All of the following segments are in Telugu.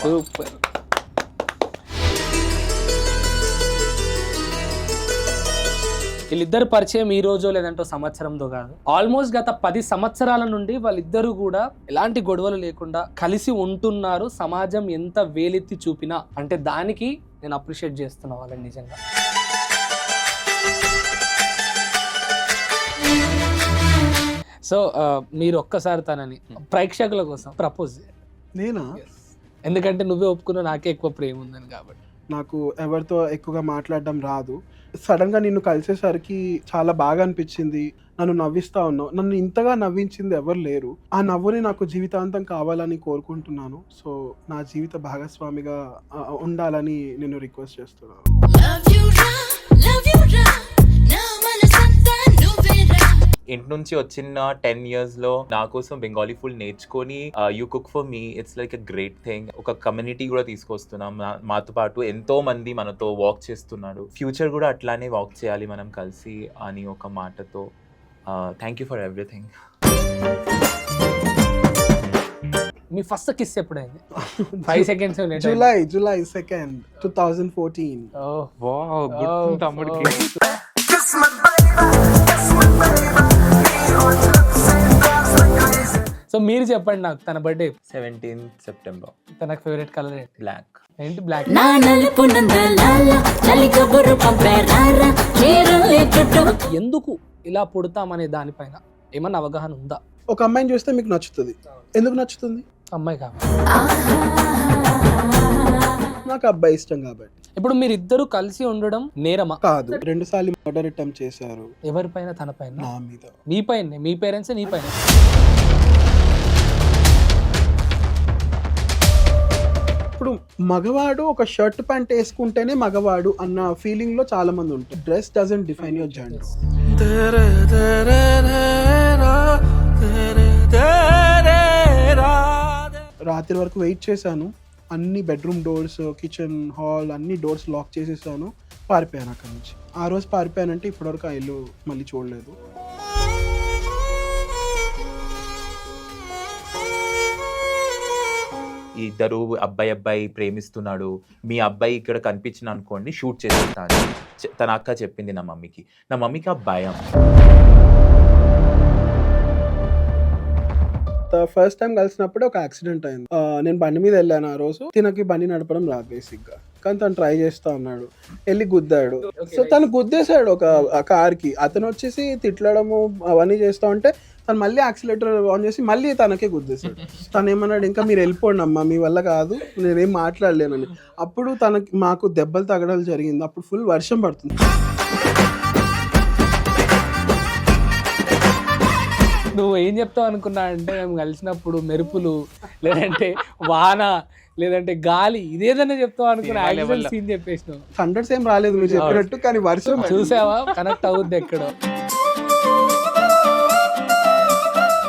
సూపర్. వీళ్ళిద్దరు పరిచయం ఈ రోజు లేదంటే సంవత్సరంతో కాదు, ఆల్మోస్ట్ గత 10 సంవత్సరాల నుండి వాళ్ళిద్దరూ కూడా ఎలాంటి గొడవలు లేకుండా కలిసి ఉంటున్నారు. సమాజం ఎంత వేలెత్తి చూపినా అంటే దానికి నేను అప్రిషియేట్ చేస్తున్నా వాళ్ళని నిజంగా. సో మీరు ఒక్కసారి తనని ప్రేక్షకుల కోసం ప్రపోజ్ చేయండి. నేనా? ఎందుకంటే నువ్వే ఒప్పుకున్నా నాకే ఎక్కువ ప్రేమ ఉందని కాబట్టి. నాకు ఎవరితో ఎక్కువగా మాట్లాడడం రాదు. సడన్గా నిన్ను కలిసేసరికి చాలా బాగా అనిపించింది. నన్ను నవ్విస్తా ఉన్నావు. నన్ను ఇంతగా నవ్వించింది ఎవరు లేరు. ఆ నవ్వుని నాకు జీవితాంతం కావాలని కోరుకుంటున్నాను. సో నా జీవిత భాగస్వామిగా ఉండాలని నేను రిక్వెస్ట్ చేస్తున్నాను. ఇంటి నుంచి వచ్చిన 10 years లో నా కోసం బెంగాలీ ఫుడ్ నేర్చుకొని you cook for me, it's like a great thing. ఒక కమ్యూనిటీ కూడా తీసుకొస్తున్నాం. మాతో పాటు ఎంతో మంది మనతో వాక్ చేస్తున్నాడు. ఫ్యూచర్ కూడా అట్లానే వాక్ చేయాలి మనం కలిసి అని ఒక మాటతో థ్యాంక్ యూ ఫర్ ఎవ్రీథింగ్. మీ ఫస్ట్ కిస్ ఎప్పుడైంది? 5 seconds. July 2nd, 2014. తమ్ముడికి సో మీరు చెప్పండి నాకు, తన బర్త్డే 17th September. తనకు ఫేవరెట్ కలర్ ఏంటి? బ్లాక్. ఏంటి బ్లాక్? ఎందుకు ఇలా పుడతామనే దానిపైన ఏమన్నా అవగాహన ఉందా? ఒక అమ్మాయిని చూస్తే మీకు నచ్చుతుంది. ఎందుకు నచ్చుతుంది? అమ్మాయి కాబట్టి. నాకు అబ్బాయి ఇష్టం కాబట్టి. ఇప్పుడు మీరు ఇద్దరు కలిసి ఉండడం నేరమా? కాదు, 2 సార్లు మర్డర్ అటెంప్ట్ చేశారు. ఎవరిపైన? తన పైన? నా మీద. మీ పైన? మీ పేరెంట్స్ నీ పైన? ఇప్పుడు మగవాడు ఒక షర్ట్ ప్యాంట్ వేసుకుంటేనే మగవాడు అన్న ఫీలింగ్ లో చాలా మంది ఉంటారు. Dress doesn't define your gender. రాత్రి వరకు వెయిట్ చేశాను. అన్ని బెడ్రూమ్ డోర్స్, కిచెన్, హాల్ అన్ని డోర్స్ లాక్ చేసేసాను. పారిపోయాను అక్కడి నుంచి. ఆ రోజు పారిపోయానంటే ఇప్పటివరకు ఆ ఇల్లు మళ్ళీ చూడలేదు. ఇద్దరు అబ్బాయి ప్రేమిస్తున్నాడు, మీ అబ్బాయి ఇక్కడ కనిపించిన అనుకోండి షూట్ చేసేస్తాను. తన అక్క చెప్పింది నా మమ్మీకి ఆ భయం. ఫస్ట్ టైం కలిసినప్పుడు ఒక యాక్సిడెంట్ అయింది. నేను బండి మీద వెళ్ళాను. ఆ రోజు తినకి బండి నడపడం రాదు బేసిక్ గా, కానీ తను ట్రై చేస్తా ఉన్నాడు. వెళ్ళి గుద్దాడు. సో తను గుద్దేశాడు ఒక కార్ కి. అతను వచ్చేసి తిట్లడము అవన్నీ చేస్తా ఉంటే తను మళ్ళీ యాక్సిలేటర్ ఆన్ చేసి మళ్ళీ తనకే గుద్దేశాడు. తను ఏమన్నాడు, ఇంకా మీరు వెళ్ళిపోండి అమ్మా, మీ వల్ల కాదు, నేనేం మాట్లాడలేనని. అప్పుడు మాకు దెబ్బలు తగడాలు జరిగింది. అప్పుడు ఫుల్ వర్షం పడుతుంది. నువ్వు ఏం చెప్తావు అనుకున్నా అంటే, మేము కలిసినప్పుడు మెరుపులు లేదంటే వాన లేదంటే గాలి ఇదేదన్నా చెప్తావు అనుకున్నా. Actual scene చెప్పేసినావు. థండర్స్ ఏం రాలేదు మీరు చెప్పినట్టు, కానీ వర్షం చూసావా? కనెక్ట్ అవుద్ది ఎక్కడో.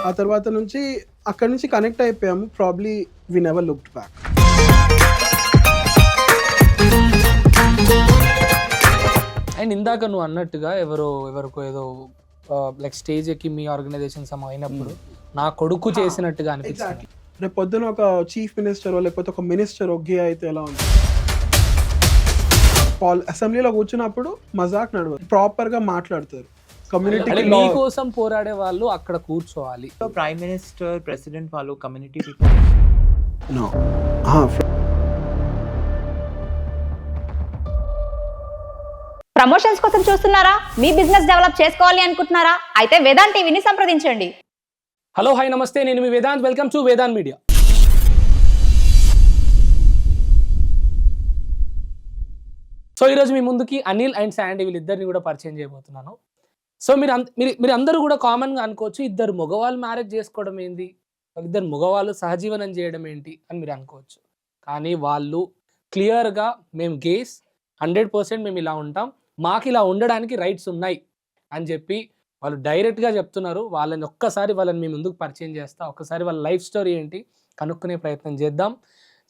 ఆ తర్వాత నుంచి అక్కడి నుంచి కనెక్ట్ అయిపోయాము. Probably we never looked back. And ఇందాక నువ్వు అన్నట్టుగా ఎవరికో ఏదో లైక్ స్టేజ్ ఎక్కి మీ ఆర్గనైజేషన్ సమ అయినప్పుడు నా కొడుకు చేసినట్టుగా అనిపిస్తుంది. రేపు పొద్దున ఒక చీఫ్ మినిస్టర్ లేకపోతే ఒక మినిస్టర్ గే అయితే ఎలా ఉంది? అసెంబ్లీలో కూర్చున్నప్పుడు మజాక్ నడవదు, ప్రాపర్ గా మాట్లాడతారు. కమ్యూనిటీ మీ కోసం పోరాడే వాళ్ళు అక్కడ కూర్చోవాలి. ప్రైమ్ మినిస్టర్, ప్రెసిడెంట్ వాళ్ళు కమ్యూనిటీ ప్రమోషన్స్ కోసం చూస్తున్నారా? మీ బిజినెస్ డెవలప్ చేసుకోవాలి అనుకుంటున్నారా? అయితే వేదాంత్ టీవీని సంప్రదించండి. హలో, హాయ్, నమస్తే. నేను మీ Vedant. Welcome to Vedant media. So ఈరోజు మీ ముందుకి అనిల్ అండ్ శాండీ వీళ్ళిద్దరిని కూడా పరిచయం చేయబోతున్నాను. సో మీరు అందరూ కూడా కామన్గా అనుకోవచ్చు, ఇద్దరు మగవాళ్ళు మ్యారేజ్ చేసుకోవడం ఏంటి, ఇద్దరు మగవాళ్ళు సహజీవనం చేయడం ఏంటి అని మీరు అనుకోవచ్చు. కానీ వాళ్ళు క్లియర్గా మేము గేస్ 100% మేము ఇలా ఉంటాం, మాకు ఇలా ఉండడానికి రైట్స్ ఉన్నాయి అని చెప్పి వాళ్ళు డైరెక్ట్గా చెప్తున్నారు. వాళ్ళని మీ ముందుకు పరిచయం చేస్తా. ఒక్కసారి వాళ్ళ లైఫ్ స్టోరీ ఏంటి కనుక్కునే ప్రయత్నం చేద్దాం.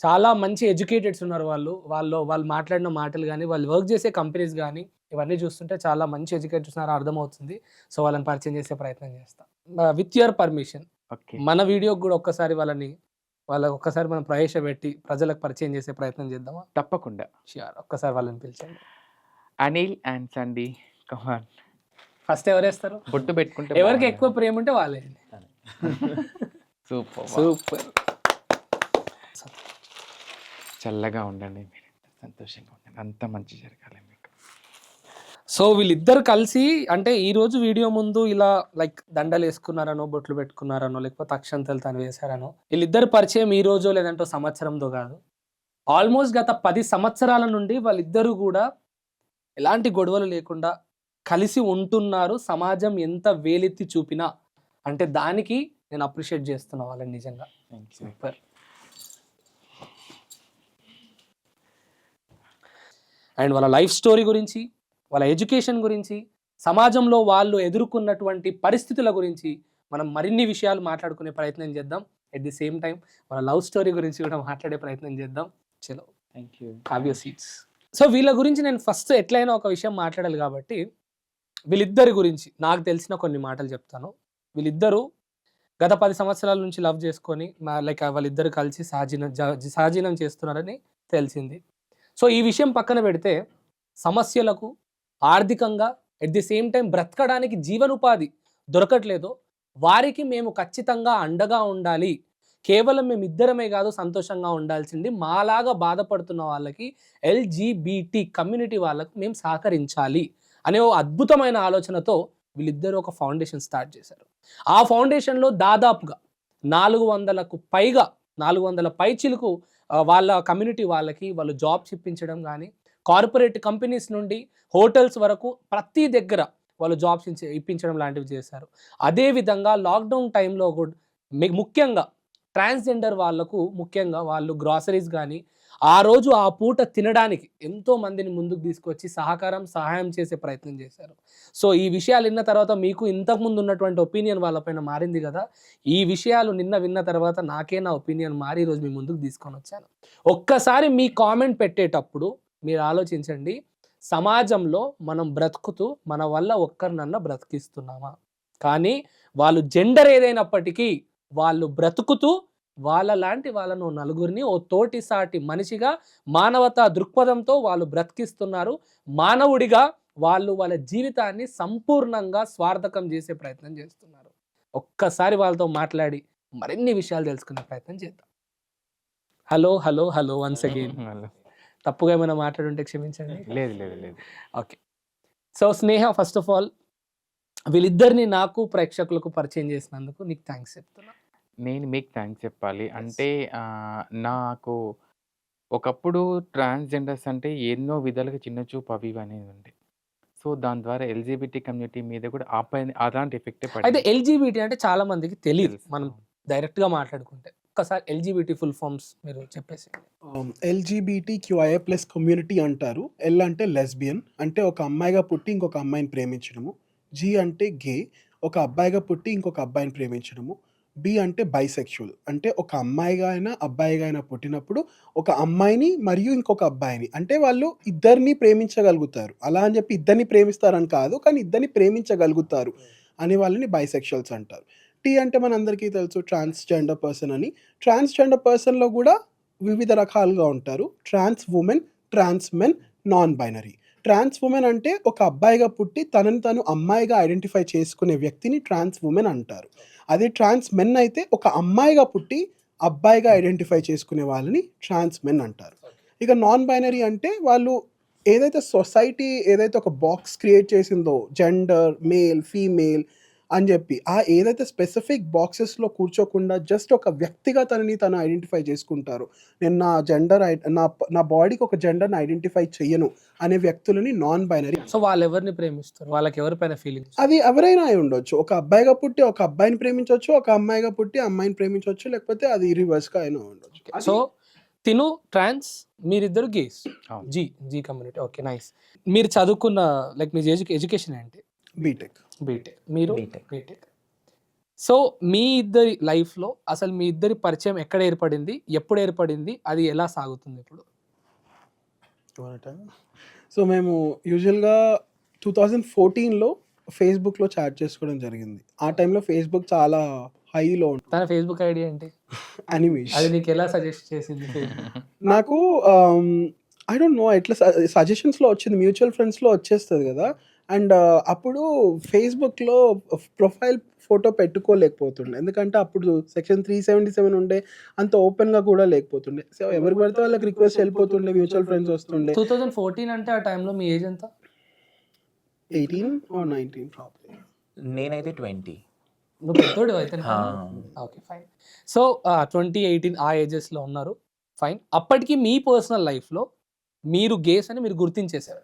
చాలా మంచి ఎడ్యుకేటెడ్స్ ఉన్నారు వాళ్ళు మాట్లాడిన మాటలు కానీ, వాళ్ళు వర్క్ చేసే కంపెనీస్ కానీ ఇవన్నీ చూస్తుంటే చాలా మంచి ఎడ్యుకేటెడ్స్ ఉన్నారో అర్థమవుతుంది. సో వాళ్ళని పరిచయం చేసే ప్రయత్నం చేస్తాం విత్ యువర్ పర్మిషన్. మన వీడియోకి కూడా ఒక్కసారి వాళ్ళని వాళ్ళకి ఒక్కసారి మనం ప్రవేశపెట్టి ప్రజలకు పరిచయం చేసే ప్రయత్నం చేద్దామా? తప్పకుండా. ష్యూర్. ఒక్కసారి వాళ్ళని పిలిచండి. Anil and Sandy come on. First ఎవరేస్తారు? బొట్టు పెట్టుకుంటే ఎవరికి బాగుండదు. ఎక్కువ ప్రేమ ఉంటే వాళ్ళే. Super super. చల్లగా ఉండండి మీరు, సంతోషంగా ఉండండి, అంత మంచి జరగాలి మీకు. సో వీళ్ళిద్దరు కలిసి అంటే ఈ రోజు వీడియో ముందు ఇలా లైక్ దండలు వేసుకున్నారనో, బొట్లు పెట్టుకున్నారనో, లేకపోతే అక్షంతలు తను వేశారనో, వీళ్ళిద్దరు పరిచయం ఈ రోజు లేదంటే సంవత్సరంతో కాదు, ఆల్మోస్ట్ గత 10 సంవత్సరాల నుండి వాళ్ళిద్దరూ కూడా ఎలాంటి గొడవలు లేకుండా కలిసి ఉంటున్నారు. సమాజం ఎంత వేలెత్తి చూపినా అంటే దానికి నేను అప్రిషియేట్ చేస్తున్నా వాళ్ళని నిజంగా. సూపర్. అండ్ వాళ్ళ లైఫ్ స్టోరీ గురించి, వాళ్ళ ఎడ్యుకేషన్ గురించి, సమాజంలో వాళ్ళు ఎదుర్కొన్నటువంటి పరిస్థితుల గురించి మనం మరిన్ని విషయాలు మాట్లాడుకునే ప్రయత్నం చేద్దాం. ఎట్ ది సేమ్ టైం వాళ్ళ లవ్ స్టోరీ గురించి కూడా మాట్లాడే ప్రయత్నం చేద్దాం. చలో, thank you. Have your seats. So వీళ్ళ గురించి నేను ఫస్ట్ ఎట్లయినా ఒక విషయం మాట్లాడాలి కాబట్టి వీళ్ళిద్దరి గురించి నాకు తెలిసిన కొన్ని మాటలు చెప్తాను. వీళ్ళిద్దరూ గత 10 సంవత్సరాల నుంచి లవ్ చేసుకొని లైక్ వాళ్ళిద్దరు కలిసి సహజీవనం చేస్తున్నారని తెలిసింది. సో ఈ విషయం పక్కన పెడితే సమస్యలకు ఆర్థికంగా ఎట్ ది సేమ్ టైం బ్రతకడానికి జీవనోపాధి దొరకట్లేదు, వారికి మేము ఖచ్చితంగా అండగా ఉండాలి, కేవలం మేము ఇద్దరమే కాదు సంతోషంగా ఉండాల్సింది, మాలాగా బాధపడుతున్న వాళ్ళకి LGBT కమ్యూనిటీ వాళ్ళకు మేము సహకరించాలి అనే ఓ అద్భుతమైన ఆలోచనతో వీళ్ళిద్దరూ ఒక ఫౌండేషన్ స్టార్ట్ చేశారు. ఆ ఫౌండేషన్లో దాదాపుగా 400 పైచిలకు వాళ్ళ కమ్యూనిటీ వాళ్ళకి వాళ్ళు జాబ్స్ ఇప్పించడం కానీ, కార్పొరేట్ కంపెనీస్ నుండి హోటల్స్ వరకు ప్రతి దగ్గర వాళ్ళు జాబ్స్ ఇప్పించడం లాంటివి చేశారు. అదేవిధంగా లాక్డౌన్ టైంలో కూడా ముఖ్యంగా ట్రాన్స్జెండర్ వాళ్ళకు ముఖ్యంగా వాళ్ళు గ్రాసరీస్ కానీ ఆ రోజు ఆ పూట తినడానికి ఎంతో మందిని ముందుకు తీసుకొచ్చి సహాయం చేసే ప్రయత్నం చేశారు. సో ఈ విషయాలు విన్న తర్వాత మీకు ఇంతకుముందు ఉన్నటువంటి ఒపీనియన్ వాళ్ళపైన మారింది కదా, ఈ విషయాలు విన్న తర్వాత నాకే నా ఒపీనియన్ మారి ఈరోజు మీ ముందుకు తీసుకొని వచ్చాను. ఒక్కసారి మీ కామెంట్ పెట్టేటప్పుడు మీరు ఆలోచించండి, సమాజంలో మనం బ్రతుకుతూ మన వల్ల ఒక్కరినన్నా బ్రతికిస్తున్నామా? కానీ వాళ్ళు జెండర్ ఏదైనప్పటికీ వాళ్ళు బ్రతుకుతూ వాళ్ళ లాంటి వాళ్ళను నలుగురిని ఓ తోటి సాటి మనిషిగా మానవతా దృక్పథంతో వాళ్ళు బ్రతికిస్తున్నారు. మానవుడిగా వాళ్ళు వాళ్ళ జీవితాన్ని సంపూర్ణంగా స్వార్థకం చేసే ప్రయత్నం చేస్తున్నారు. ఒక్కసారి వాళ్ళతో మాట్లాడి మరిన్ని విషయాలు తెలుసుకునే ప్రయత్నం చేద్దాం. Hello hello hello once again. తప్పుగా ఏమైనా మాట్లాడుంటే క్షమించండి. లేదు లేదు లేదు. Okay. So Sneha, first of all వీళ్ళిద్దరిని నాకు ప్రేక్షకులకు పరిచయం చేసినందుకు నీకు థ్యాంక్స్ చెప్తున్నా. నేను మీకు థ్యాంక్స్ చెప్పాలి. అంటే నాకు ఒకప్పుడు ట్రాన్స్జెండర్స్ అంటే ఎన్నో విధాలుగా చిన్న చూపు అవి ఇవి అనేది ఉండే. సో దాని ద్వారా LGBT కమ్యూనిటీ మీద కూడా అలాంటి ఎఫెక్టే అయితే పడింది. LGBT అంటే చాలా మందికి తెలియదు. తెలుసు. మనం డైరెక్ట్ గా మాట్లాడుకుంటే ఒక్కసారి LGBT ఫుల్ ఫామ్స్ మీరు చెప్పేసి. LGBTQIA+ కమ్యూనిటీ అంటారు. L అంటే లెస్బియన్, అంటే ఒక అమ్మాయిగా పుట్టి ఇంకొక అమ్మాయిని ప్రేమించడము. G అంటే గే, ఒక అబ్బాయిగా పుట్టి ఇంకొక అబ్బాయిని ప్రేమించడము. B అంటే బైసెక్షువల్, అంటే ఒక అమ్మాయిగా అయినా అబ్బాయిగా అయినా పుట్టినప్పుడు ఒక అమ్మాయిని మరియు ఇంకొక అబ్బాయిని, అంటే వాళ్ళు ఇద్దరిని ప్రేమించగలుగుతారు. అలా అని చెప్పి ఇద్దరిని ప్రేమిస్తారని కాదు, కానీ ఇద్దరిని ప్రేమించగలుగుతారు అనే వాళ్ళని బైసెక్షువల్స్ అంటారు. T అంటే మనందరికీ తెలుసు ట్రాన్స్జెండర్ పర్సన్ అని. ట్రాన్స్జెండర్ పర్సన్లో కూడా వివిధ రకాలుగా ఉంటారు. Trans women, trans men, non binary. Trans women అంటే ఒక అబ్బాయిగా పుట్టి తనని తను అమ్మాయిగా ఐడెంటిఫై చేసుకునే వ్యక్తిని ట్రాన్స్ ఉమెన్ అంటారు. అదే ట్రాన్స్ మెన్ అయితే ఒక అమ్మాయిగా పుట్టి అబ్బాయిగా ఐడెంటిఫై చేసుకునే వాళ్ళని ట్రాన్స్ మెన్ అంటారు. ఇక నాన్ బైనరీ అంటే వాళ్ళు ఏదైతే సొసైటీ ఏదైతే ఒక బాక్స్ క్రియేట్ చేసిందో జెండర్, మేల్, ఫీమేల్ అని చెప్పి ఆ ఏదైతే స్పెసిఫిక్ బాక్సెస్లో కూర్చోకుండా జస్ట్ ఒక వ్యక్తిగా తనని తను ఐడెంటిఫై చేసుకుంటారు. నేను నా జెండర్ నా బాడీకి ఒక జెండర్ని ఐడెంటిఫై చెయ్యను అనే వ్యక్తులని నాన్ బైనరీ. సో వాళ్ళు ఎవరిని ప్రేమిస్తారు, వాళ్ళకి ఎవరిపైన ఫీలింగ్స్? అది ఎవరైనా అయి ఉండొచ్చు. ఒక అబ్బాయిగా పుట్టి ఒక అబ్బాయిని ప్రేమించవచ్చు, ఒక అమ్మాయిగా పుట్టి అమ్మాయిని ప్రేమించవచ్చు, లేకపోతే అది రివర్స్గా అయినా ఉండొచ్చు. సో తిను ట్రాన్స్, మీరిద్దరు గేస్. అవును. జీ కమ్యూనిటీ. Okay, nice. మీరు చదువుకున్న లైక్ మీ ఎడ్యుకేషన్ ఏంటి? బీటెక్. బీటెక్. మీరు బీటెక్. సో మీ ఇద్దరి లైఫ్లో అసలు మీ ఇద్దరి పరిచయం ఎక్కడ ఏర్పడింది, ఎప్పుడు ఏర్పడింది, అది ఎలా సాగుతుంది ఇప్పుడు? సో మేము యూజువల్గా 2014లో ఫేస్బుక్లో చాట్ చేసుకోవడం జరిగింది. ఆ టైంలో ఫేస్బుక్ చాలా హైలో తన ఫేస్బుక్ ఐడి ఏంటి? అనిమేష్. అది నీకు ఎలా సజెస్ట్ చేసింది Facebook? నాకు ఐ డోంట్ నో ఎట్లా సజెషన్స్లో వచ్చింది, మ్యూచువల్ ఫ్రెండ్స్లో వచ్చేస్తుంది కదా. అండ్ అప్పుడు ఫేస్బుక్లో ప్రొఫైల్ ఫోటో పెట్టుకోలేకపోతుండే, ఎందుకంటే అప్పుడు సెక్షన్ 377 ఉండే, అంత ఓపెన్గా కూడా లేకపోతుండే. సో ఎవరికి పడితే వాళ్ళకి రిక్వెస్ట్ వెళ్ళిపోతుండే, మ్యూచువల్ ఫ్రెండ్స్ వస్తుండే. 2014 అంటే ఆ టైంలో మీ ఏజ్ ఎంత? 18 or 19 ప్రాబ్లీ. నేనైతే 20. నువ్వు పెద్దోడు అయితే. Okay fine. సో 2018 ఆ ఏజెస్లో ఉన్నారు, ఫైన్. అప్పటికి మీ పర్సనల్ లైఫ్లో మీరు గేస్ అని మీరు గుర్తించేశారు.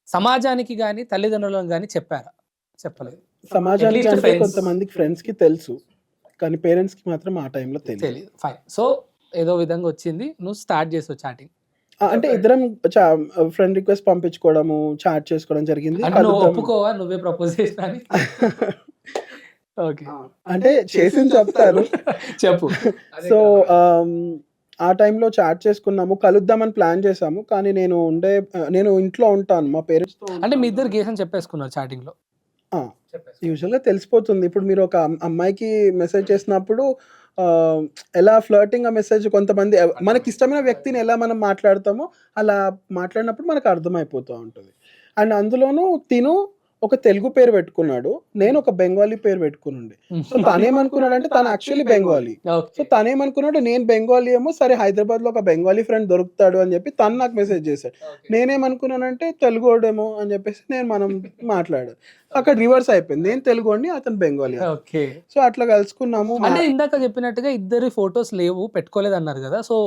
సమాజానికి కానీ తల్లిదండ్రులకు కానీ చెప్పారా? చెప్పలేదు. సమాజానికి At least అంటే friends. కొంతమందికి ఫ్రెండ్స్కి తెలుసు, కానీ పేరెంట్స్కి మాత్రం ఆ టైంలో తెలియదు. తెలియదు, ఫైన్. సో ఏదో విధంగా వచ్చింది, నువ్వు స్టార్ట్ చేసావు చాటింగ్. అంటే ఇద్దరం ఫ్రెండ్ రిక్వెస్ట్ పంపించుకోవడము, చాట్ చేసుకోవడం జరిగింది. అంటే నువ్వు కలుద్దాం. ఒప్పుకోవా నువ్వే ప్రపోజ్ చేసినా? ఓకే అంటే చేసింది చెప్తారు. చెప్పు. సో ఆ టైంలో చాట్ చేసుకున్నాము, కలుద్దామని ప్లాన్ చేసాము. కానీ నేను ఇంట్లో ఉంటాను, మా పేరెంట్స్తో. అంటే మీ ఇద్దరు గేస్ అని చెప్పేసుకున్నారు చాటింగ్ లో? యూజువల్గా తెలిసిపోతుంది. ఇప్పుడు మీరు ఒక అమ్మాయికి మెసేజ్ చేసినప్పుడు ఎలా ఫ్లర్టింగ్ ఆ మెసేజ్, కొంతమంది మనకి ఇష్టమైన వ్యక్తిని ఎలా మనం మాట్లాడతామో అలా మాట్లాడినప్పుడు మనకు అర్థమైపోతూ ఉంటుంది. అండ్ అందులోనూ తిను ఒక తెలుగు పేరు పెట్టుకున్నాడు, నేను ఒక బెంగాలీ పేరు పెట్టుకుని ఉండే. సో తనేమనుకున్నాడు అంటే తను యాక్చువల్లీ బెంగాలీ. సో తనేమనుకున్నాడు నేను బెంగాలీ ఏమో, సరే హైదరాబాద్లో ఒక బెంగాలీ ఫ్రెండ్ దొరుకుతాడు అని చెప్పి తను నాకు మెసేజ్ చేశాడు. నేనేమనుకున్నానంటే తెలుగోడేమో అని చెప్పేసి మనం మాట్లాడాను. అక్కడ రివర్స్ అయిపోయింది, నేను తెలుగోడిని, అతను బెంగాలీ. ఓకే. సో అట్లా కలుసుకున్నాము. అంటే ఇందాక చెప్పినట్టుగా ఇద్దరి ఫొటోస్ లేవు, పెట్టుకోలేదు అన్నారు కదా. సో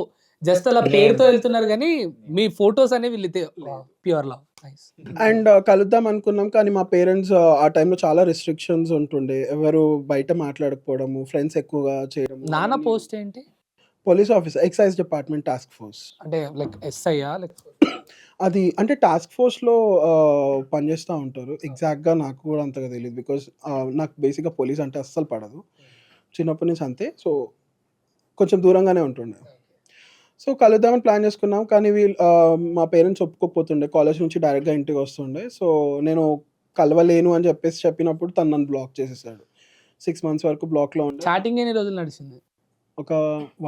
జస్ట్ అలా పేరుతో వెళ్తున్నారు కానీ మీ ఫొటోస్ అనేవి ప్యూర్ లవ్. అండ్ కలుద్దాం అనుకున్నాం, కానీ మా పేరెంట్స్ ఆ టైంలో చాలా రెస్ట్రిక్షన్స్ ఉంటుండే, ఎవరు బయట మాట్లాడకపోవడము, ఫ్రెండ్స్ ఎక్కువగా చేయడం. నాన్న పోస్ట్ ఏంటి? Police officer, excise department task force. అంటే లైక్ ఎస్ఐయా? అది అంటే టాస్క్ ఫోర్స్లో పనిచేస్తూ ఉంటారు. ఎగ్జాక్ట్గా నాకు కూడా అంతగా తెలియదు, బికాజ్ నాకు బేసిక్గా పోలీస్ అంటే అస్సలు పడదు, చిన్నప్పటి నుంచి అంతే. సో కొంచెం దూరంగానే ఉంటుండే. సో కలుద్దామని ప్లాన్ చేసుకున్నాం, కానీ మా పేరెంట్స్ ఒప్పుకోకపోతుండే, కాలేజ్ నుంచి డైరెక్ట్గా ఇంటికి వస్తుండే. సో నేను కలవలేను అని చెప్పినప్పుడు తను నన్ను బ్లాక్ చేసేసాడు. 6 months వరకు బ్లాక్లో ఉండే. చాటింగ్ ఎన్ని రోజులు నడిచింది? ఒక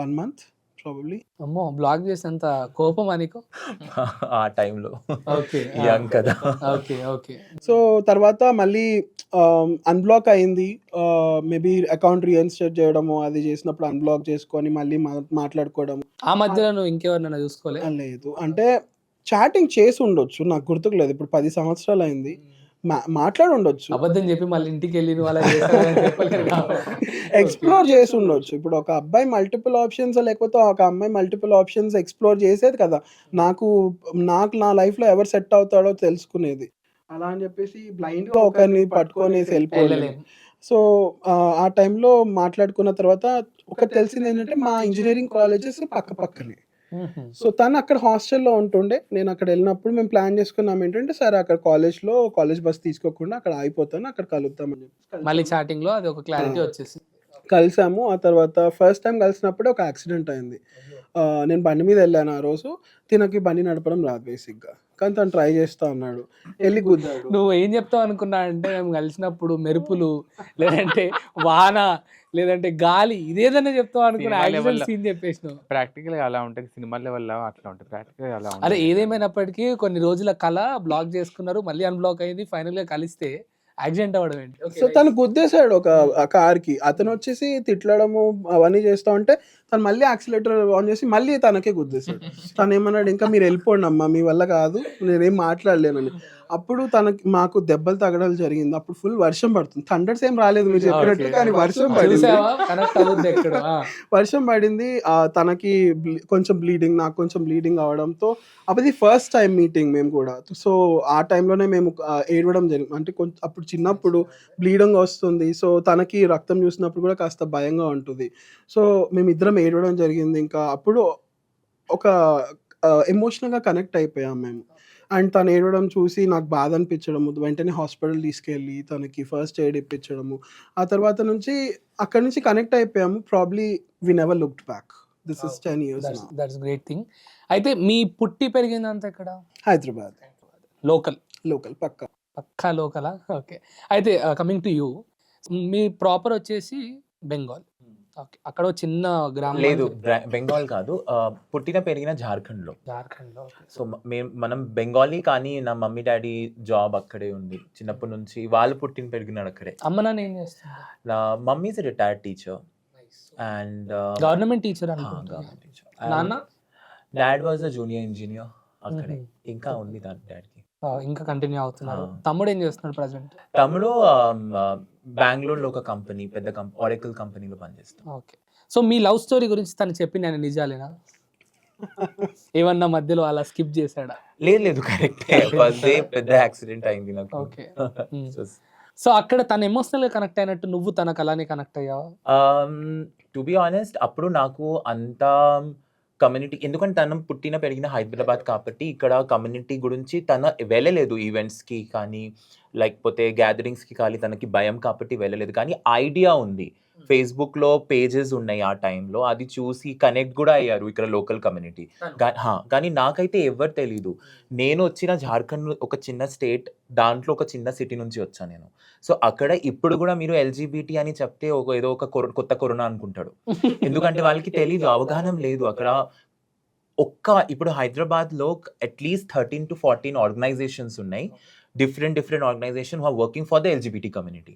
1 month ప్రాబబ్లీ. అమ్మో, బ్లాక్ చేసేంత కోపమా నీకు ఆ టైంలో ఓకే యంగ్ కదా. Okay okay. సో తర్వాత మళ్ళీ అన్బ్లాక్ అయింది. మేబీ అకౌంట్ రీఇన్స్టేట్ చేయడము అది చేసినప్పుడు అన్బ్లాక్ చేసుకొని మళ్ళీ మాట్లాడుకోవడం. ఆ మధ్యలో నువ్వు ఇంకెవరినైనా చూసుకోలే? లేదు, అంటే చాటింగ్ చేసి ఉండొచ్చు, నాకు గుర్తుకు లేదు. ఇప్పుడు 10 సంవత్సరాలు అయింది, మాట్లాడి ఉండొచ్చు. అబద్ధం చెప్పి మళ్ళీ ఇంటికి వెళ్ళి నువ్వు అలా ఎక్స్ప్లోర్ చేసి ఉండొచ్చు. ఇప్పుడు ఒక అబ్బాయి మల్టిపుల్ ఆప్షన్స్, లేకపోతే ఒక అమ్మాయి మల్టిపుల్ ఆప్షన్స్ ఎక్స్ప్లోర్ చేసేది కదా. నాకు నా లైఫ్లో ఎవరు సెట్ అవుతాడో తెలుసుకునేది. అలా అని చెప్పేసి బ్లైండ్గా ఒకరిని పట్టుకొని వెళ్ళిపోలేదు. సో ఆ టైంలో మాట్లాడుకున్న తర్వాత ఒకటి తెలిసింది ఏంటంటే మా ఇంజనీరింగ్ కాలేజెస్ పక్కనే. సో తను అక్కడ హాస్టల్లో ఉంటుండే, నేను అక్కడ వెళ్ళినప్పుడు మేము ప్లాన్ చేసుకున్నాం ఏంటంటే సరే అక్కడ కాలేజ్ బస్ తీసుకోకుండా అక్కడ ఆగిపోతాను, అక్కడ కలుద్దామని చెప్పి మళ్ళీ చాటింగ్ లో అది ఒక క్లారిటీ వచ్చేసి కలిసాము. ఆ తర్వాత ఫస్ట్ టైం కలిసినప్పుడే ఒక యాక్సిడెంట్ అయింది. నేను బండి మీద వెళ్ళాను ఆ రోజు, తినకి బండి నడపడం రాదు బేసిక్గా, కానీ తను ట్రై చేస్తా ఉన్నాడు, వెళ్ళి గుద్దాడు. నువ్వు ఏం చెప్తావు అనుకున్నా అంటే మేము కలిసినప్పుడు మెరుపులు, లేదంటే వాన, లేదంటే గాలి, ఇదేదన్నా చెప్తావు అనుకున్నా, యాక్సిడెంట్ సీన్ చెప్పేసినావు. ప్రాక్టికల్ గా అలా ఉంటుంది, సినిమా లెవెల్లో అట్లా ఉంటుంది, ప్రాక్టికల్ అలా అరే ఉంటుంది. ఏదేమైనప్పటికీ కొన్ని రోజుల కళ బ్లాక్ చేసుకున్నారు, మళ్ళీ అన్బ్లాక్ అయింది, ఫైనల్ గా కలిస్తే యాక్సిడెంట్ అవ్వడం ఏంటి? సో తను గుద్దేశాడు ఒక కార్కి, అతను వచ్చేసి తిట్లడము అవన్నీ చేస్తా ఉంటే తను మళ్ళీ యాక్సిలేటర్ ఆన్ చేసి మళ్ళీ తనకే గుద్దేశాడు. తను ఏమన్నాడు, ఇంకా మీరు వెళ్ళిపోండి అమ్మా, మీ వల్ల కాదు, నేనేం మాట్లాడలేనని. అప్పుడు మాకు దెబ్బలు తగడాలు జరిగింది. అప్పుడు ఫుల్ వర్షం పడుతుంది, థండర్స్ ఏం రాలేదు మీరు చెప్పినట్టు, కానీ వర్షం పడింది. వర్షం పడింది, తనకి కొంచెం బ్లీడింగ్, నాకు కొంచెం బ్లీడింగ్ అవడంతో అది ఫస్ట్ టైం మీటింగ్ మేము కూడా. సో ఆ టైంలోనే మేము ఏడవడం జరిగింది. అంటే కొంచెం అప్పుడు చిన్నప్పుడు బ్లీడింగ్ వస్తుంది, సో తనకి రక్తం చూసినప్పుడు కూడా కాస్త భయంగా ఉంటుంది. సో మేమిద్దరం ఏడవడం జరిగింది. ఇంకా అప్పుడు ఒక ఎమోషనల్గా కనెక్ట్ అయిపోయాం మేము. అండ్ తను ఏడవడం చూసి నాకు బాధ అనిపించడము, వెంటనే హాస్పిటల్ తీసుకెళ్ళి తనకి ఫస్ట్ ఎయిడ్ ఇప్పించడము. ఆ తర్వాత నుంచి అక్కడి నుంచి కనెక్ట్ అయిపోయాము. Probably we never looked back. This is 10 years now. That's great thing. అయితే మీ పుట్టి పెరిగిందంతా ఎక్కడ? హైదరాబాద్. లోకల్ పక్కా లోకలా? ఓకే. అయితే కమింగ్ టు యూ, మీ ప్రాపర్ వచ్చేసి బెంగాల్. ఓకే. అక్కడ ఓ చిన్న గ్రామం లేదు, బెంగాల్ కాదు, పుట్టిన పెరిగిన జార్ఖండ్లో. జార్ఖండ్‌లో. సో మనం బెంగాలీ, కానీ నా మమ్మీ డాడీ జాబ్ అక్కడే ఉంది చిన్నప్పటి నుంచి. వాళ్ళు పుట్టిన పెరిగినాడు అక్కడే. అమ్మ నాన్న ఏం చేస్తున్నారు? నా mummy is retired teacher and government teacher అనుకుంటా. Government teacher. నాన్న dad was a junior engineer అక్కడే. ఇంకా ఉంది డాడీకి. ఇంకా కంటిన్యూ అవుతున్నారు. తమ్ముడు ఏం చేస్తున్నాడు ప్రెసెంట్? తమ్ముడు బెంగళూరులో ఒక కంపెనీ, పెద్ద ఆరెకల్ కంపెనీలో పనిచేస్తాం. ఓకే. సో మీ లవ్ స్టోరీ గురించి తను చెప్పిన నేను నిజాలేనా? ఏమన్నా మధ్యలో అలా స్కిప్ చేశాడా? లేదు కరెక్టే. పెద్ద యాక్సిడెంట్ అయింది నాకు. ఓకే. సో అక్కడ తను ఎమోషనల్ గా కనెక్ట్ అయినట్టు నువ్వు తనకు అలానే కనెక్ట్ అయ్యావా? టు బి ఆనెస్ట్, అప్పుడు నాకు అంత కమ్యూనిటీ, ఎందుకంటే తను పుట్టిన పెరిగిన హైదరాబాద్ కాబట్టి ఇక్కడ కమ్యూనిటీ గురించి తను వెళ్ళలేదు. ఈవెంట్స్కి కానీ లేకపోతే గ్యాదరింగ్స్కి కానీ తనకి భయం కాబట్టి వెళ్ళలేదు. కానీ ఐడియా ఉంది, ఫేస్బుక్లో పేజెస్ ఉన్నాయి ఆ టైంలో, అది చూసి కనెక్ట్ కూడా అయ్యారు ఇక్కడ లోకల్ కమ్యూనిటీ. కానీ నాకైతే ఎవరు తెలీదు. నేను వచ్చిన జార్ఖండ్ ఒక చిన్న స్టేట్, దాంట్లో ఒక చిన్న సిటీ నుంచి వచ్చాను నేను. సో అక్కడ ఇప్పుడు కూడా మీరు ఎల్జీబీటీ అని చెప్తే ఏదో ఒక కొత్త కరోనా అనుకుంటాడు. ఎందుకంటే వాళ్ళకి తెలీదు, అవగాహన లేదు. అక్కడ ఇప్పుడు హైదరాబాద్లో అట్లీస్ట్ 13 to 14 ఆర్గనైజేషన్స్ ఉన్నాయి, different organisation who are working for the LGBT community.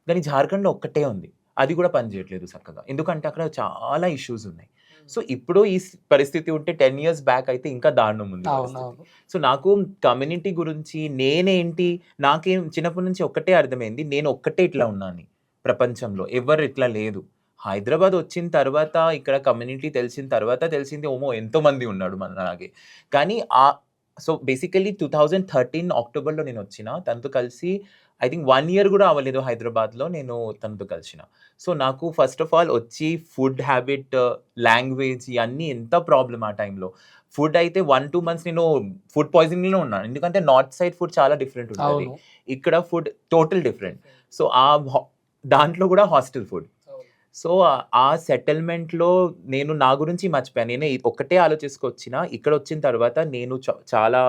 కానీ జార్ఖండ్లో ఒక్కటే ఉంది, అది కూడా పనిచేయట్లేదు చక్కగా, ఎందుకంటే అక్కడ చాలా ఇష్యూస్ ఉన్నాయి. సో ఇప్పుడు ఈ పరిస్థితి ఉంటే 10 years బ్యాక్ అయితే ఇంకా దారుణం ఉంది పరిస్థితి. సో నాకు కమ్యూనిటీ గురించి నేనేంటి, నాకేం చిన్నప్పటి నుంచి ఒక్కటే అర్థమైంది, నేను ఒక్కటే ఇట్లా ఉన్నాను ప్రపంచంలో, ఎవరు ఇట్లా లేదు. హైదరాబాద్ వచ్చిన తర్వాత ఇక్కడ కమ్యూనిటీ తెలిసిన తర్వాత తెలిసింది, ఓమో ఎంతో మంది ఉన్నాడు మనలాగే. కానీ సో బేసికలీ 2013 అక్టోబర్లో నేను వచ్చిన, తనతో కలిసి ఐ థింక్ 1 year కూడా అవ్వలేదు హైదరాబాద్లో నేను తనతో కలిసిన. సో నాకు ఫస్ట్ ఆఫ్ ఆల్ వచ్చి ఫుడ్ హ్యాబిట్, లాంగ్వేజ్ ఇవన్నీ ఎంత ప్రాబ్లం ఆ టైంలో. ఫుడ్ అయితే 1-2 months నేను ఫుడ్ పాయిజనింగ్లో ఉన్నాను, ఎందుకంటే నార్త్ సైడ్ ఫుడ్ చాలా డిఫరెంట్ ఉంటుంది, ఇక్కడ ఫుడ్ టోటల్ డిఫరెంట్. సో దాంట్లో కూడా హాస్టల్ ఫుడ్. సో ఆ సెటిల్మెంట్లో నేను నా గురించి మర్చిపోయాను. నేను ఒక్కటే ఆలోచించుకొచ్చిన, ఇక్కడ వచ్చిన తర్వాత నేను చాలా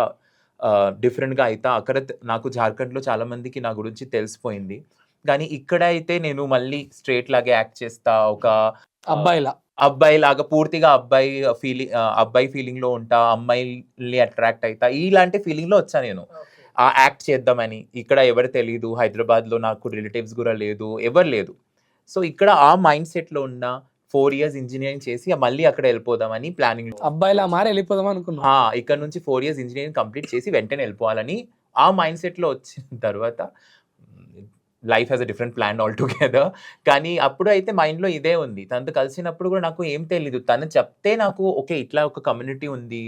డిఫరెంట్గా అవుతా. అక్కడ నాకు జార్ఖండ్లో చాలా మందికి నా గురించి తెలిసిపోయింది. కానీ ఇక్కడ అయితే నేను మళ్ళీ స్ట్రేట్ లాగే యాక్ట్ చేస్తా, ఒక అబ్బాయి లాగా పూర్తిగా అబ్బాయి ఫీలింగ్ లో ఉంటా, అమ్మాయిల్ని అట్రాక్ట్ అవుతా, ఇలాంటి ఫీలింగ్ లో వచ్చా నేను. ఆ యాక్ట్ చేద్దామని. ఇక్కడ ఎవరు తెలీదు, హైదరాబాద్ లో నాకు రిలేటివ్స్ కూడా లేదు, ఎవరు లేదు. సో ఇక్కడ ఆ మైండ్ సెట్ లో ఉన్న 4 years ఇంజనీరింగ్ చేసి మళ్ళీ అక్కడ వెళ్ళిపోదామని ప్లానింగ్. అబ్బాయిలా మారి వెళ్ళిపోదాం అనుకున్నా. ఇక్కడ నుంచి 4 years ఇంజనీరింగ్ కంప్లీట్ చేసి వెంటనే వెళ్ళిపోవాలని ఆ మైండ్ సెట్ లో వచ్చిన తర్వాత life has a different plan all together. కానీ అప్పుడు అయితే మైండ్లో ఇదే ఉంది. తనతో కలిసినప్పుడు కూడా నాకు ఏం తెలీదు, తను చెప్తే నాకు ఓకే ఇట్లా ఒక కమ్యూనిటీ ఉంది,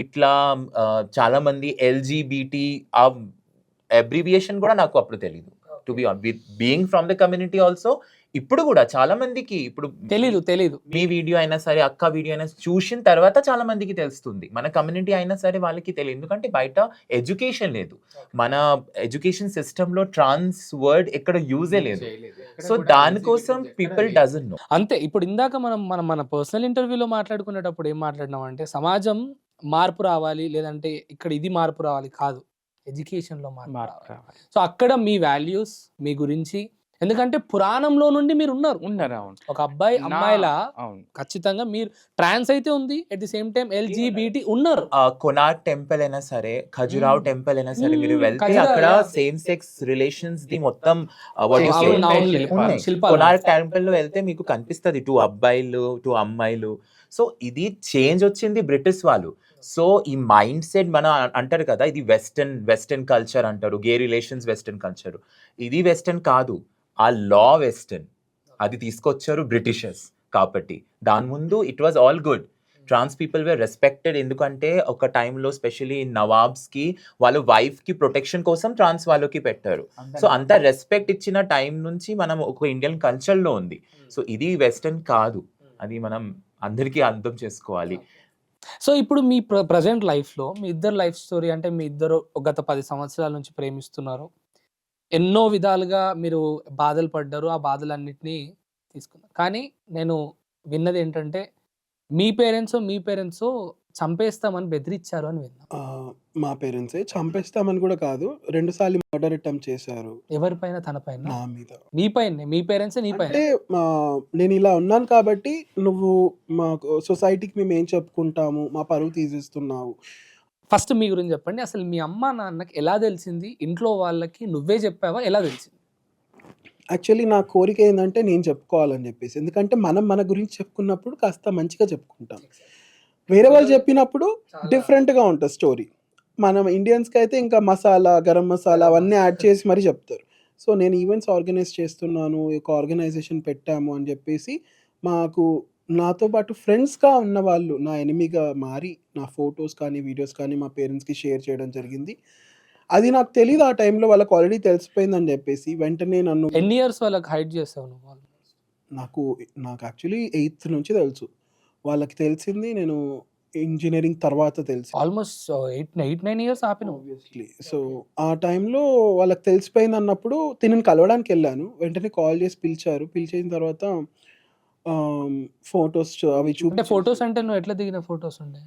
ఇట్లా చాలా మంది ఎల్జీబీటీ ఆ అబ్రివియేషన్ కూడా నాకు అప్పుడు తెలీదు. To be on with being from the community also ఇప్పుడు కూడా చాలా మందికి ఇప్పుడు తెలీదు. మీ వీడియో అయినా సరే, అక్క వీడియో అయినా చూసిన తర్వాత చాలా మందికి తెలుస్తుంది. మన కమ్యూనిటీ అయినా సరే వాళ్ళకి తెలియదు, ఎందుకంటే బయట ఎడ్యుకేషన్ లేదు. మన ఎడ్యుకేషన్ సిస్టంలో ట్రాన్స్ వర్డ్ ఎక్కడ యూజే లేదు. సో దానికోసం పీపుల్ డజంట్ నో. అంతే. ఇప్పుడు ఇందాక మన పర్సనల్ ఇంటర్వ్యూలో మాట్లాడుకునేటప్పుడు ఏం మాట్లాడినాం అంటే, సమాజం మార్పు రావాలి, లేదంటే ఇక్కడ ఇది మార్పు రావాలి కాదు, ఎడ్యుకేషన్లో మార్పు రావాలి. సో అక్కడ మీ వాల్యూస్, మీ గురించి, ఎందుకంటే పురాణంలో నుండి మీరు ఉన్నారు. అవును. ఒక అబ్బాయి అమ్మాయిలా ఖచ్చితంగా మీరు ట్రాన్స్ అయితే ఉంది, at the same time LGBT ఉన్నారు. కొనార్క్ టెంపుల్ అయినా సరే, ఖజురావ్ టెంపుల్ అయినా సరే, మీరు వెళ్తే అక్కడ సేమ్ సెక్స్ రిలేషన్స్ ది మొత్తం కొనార్క్ టెంపుల్ లో వెళ్తే మీకు కనిపిస్తుంది 2 అబ్బాయిలు 2 అమ్మాయిలు. సో ఇది చేంజ్ వచ్చింది బ్రిటిష్ వాళ్ళు. సో ఈ మైండ్ సెట్ మన అంటారు కదా, ఇది వెస్టర్న్ కల్చర్ అంటారు, గే రిలేషన్స్ వెస్టర్న్ కల్చర్. ఇది వెస్టర్న్ కాదు, ఆ లా వెస్టర్న్, అది తీసుకొచ్చారు బ్రిటిషర్స్. కాబట్టి దాని ముందు it was all good. Trans people were respected, ఎందుకంటే ఒక టైంలో స్పెషలీ నవాబ్స్కి వాళ్ళ వైఫ్కి ప్రొటెక్షన్ కోసం ట్రాన్స్ వాళ్ళకి పెట్టారు. సో అంత రెస్పెక్ట్ ఇచ్చిన టైం నుంచి మనం ఒక ఇండియన్ కల్చర్లో ఉంది. సో ఇది వెస్టర్న్ కాదు, అది మనం అందరికీ అర్థం చేసుకోవాలి. సో ఇప్పుడు మీ ప్రజెంట్ లైఫ్లో మీ ఇద్దరు లైఫ్ స్టోరీ అంటే, మీ ఇద్దరు గత 10 సంవత్సరాల నుంచి ప్రేమిస్తున్నారు, ఎన్నో విధాలుగా మీరు బాధలు పడ్డారు, ఆ బాధలన్నిటినీ తీసుకున్నారు. కానీ నేను విన్నది ఏంటంటే, మీ పేరెంట్స్ చంపేస్తామని బెదిరించారు అని విన్నాం. మా పేరెంట్సే చంపేస్తామని కూడా కాదు, 2 సార్లు మర్డర్ అటెంప్ట్ చేశారు ఎవరిపైన? తన పైన? నా మీద. నీ పైన? మీ పేరెంట్సే నీ పైన? అంటే నేను ఇలా ఉన్నాను కాబట్టి నువ్వు మాకు సొసైటీకి మేము ఏం చెప్పుకుంటాము, మా పరువు తీసేస్తున్నావు. ఫస్ట్ మీ గురించి చెప్పండి. అసలు మీ అమ్మ నాన్నకి ఎలా తెలిసింది? ఇంట్లో వాళ్ళకి నువ్వే చెప్పావా? ఎలా తెలిసింది? యాక్చువల్లీ నా కోరిక ఏందంటే నేను చెప్పుకోవాలని చెప్పేసి. ఎందుకంటే మనం మన గురించి చెప్పుకున్నప్పుడు కాస్త మంచిగా చెప్పుకుంటాం. వేరే వాళ్ళు చెప్పినప్పుడు డిఫరెంట్‌గా ఉంటది స్టోరీ. మనం ఇండియన్స్‌కి అయితే ఇంకా మసాలా, గరం మసాలా అవన్నీ యాడ్ చేసి మరీ చెప్తారు. సో, నేను ఈవెంట్స్ ఆర్గనైజ్ చేస్తున్నాను, ఒక ఆర్గనైజేషన్ పెట్టాము అని చెప్పేసి మాకు నాతో పాటు ఫ్రెండ్స్‌గా ఉన్నవాళ్ళు నా ఎనిమీగా మారి నా ఫోటోస్ కానీ, వీడియోస్ కానీ మా పేరెంట్స్‌కి షేర్ చేయడం జరిగింది. అది నాకు తెలీదు ఆ టైంలో వాళ్ళకి ఆల్రెడీ తెలిసిపోయిందని చెప్పేసి వెంటనే నన్ను ఎన్ని ఇయర్స్ వాళ్ళకి హైడ్ చేసావు నువ్వు? నాకు యాక్చువల్లీ 8థ్ నుంచి తెలుసు. వాళ్ళకి తెలిసింది నేను ఇంజినీరింగ్ తర్వాత తెలిసి ఆల్మోస్ట్ 8-9 ఇయర్స్ ఆపినావు. ఆబ్వియస్లీ. సో, ఆ టైంలో వాళ్ళకి తెలిసిపోయిందన్నప్పుడు తినని కలవడానికెళ్ళాను. వెంటనే కాల్ చేసి పిలిచారు. పిలిచిన తర్వాత ఫోటోస్ అవి అంటే చూపించారు. ఫోటోస్ అంటే నువ్వు ఎట్లా దిగిన ఫోటోస్ ఉండే?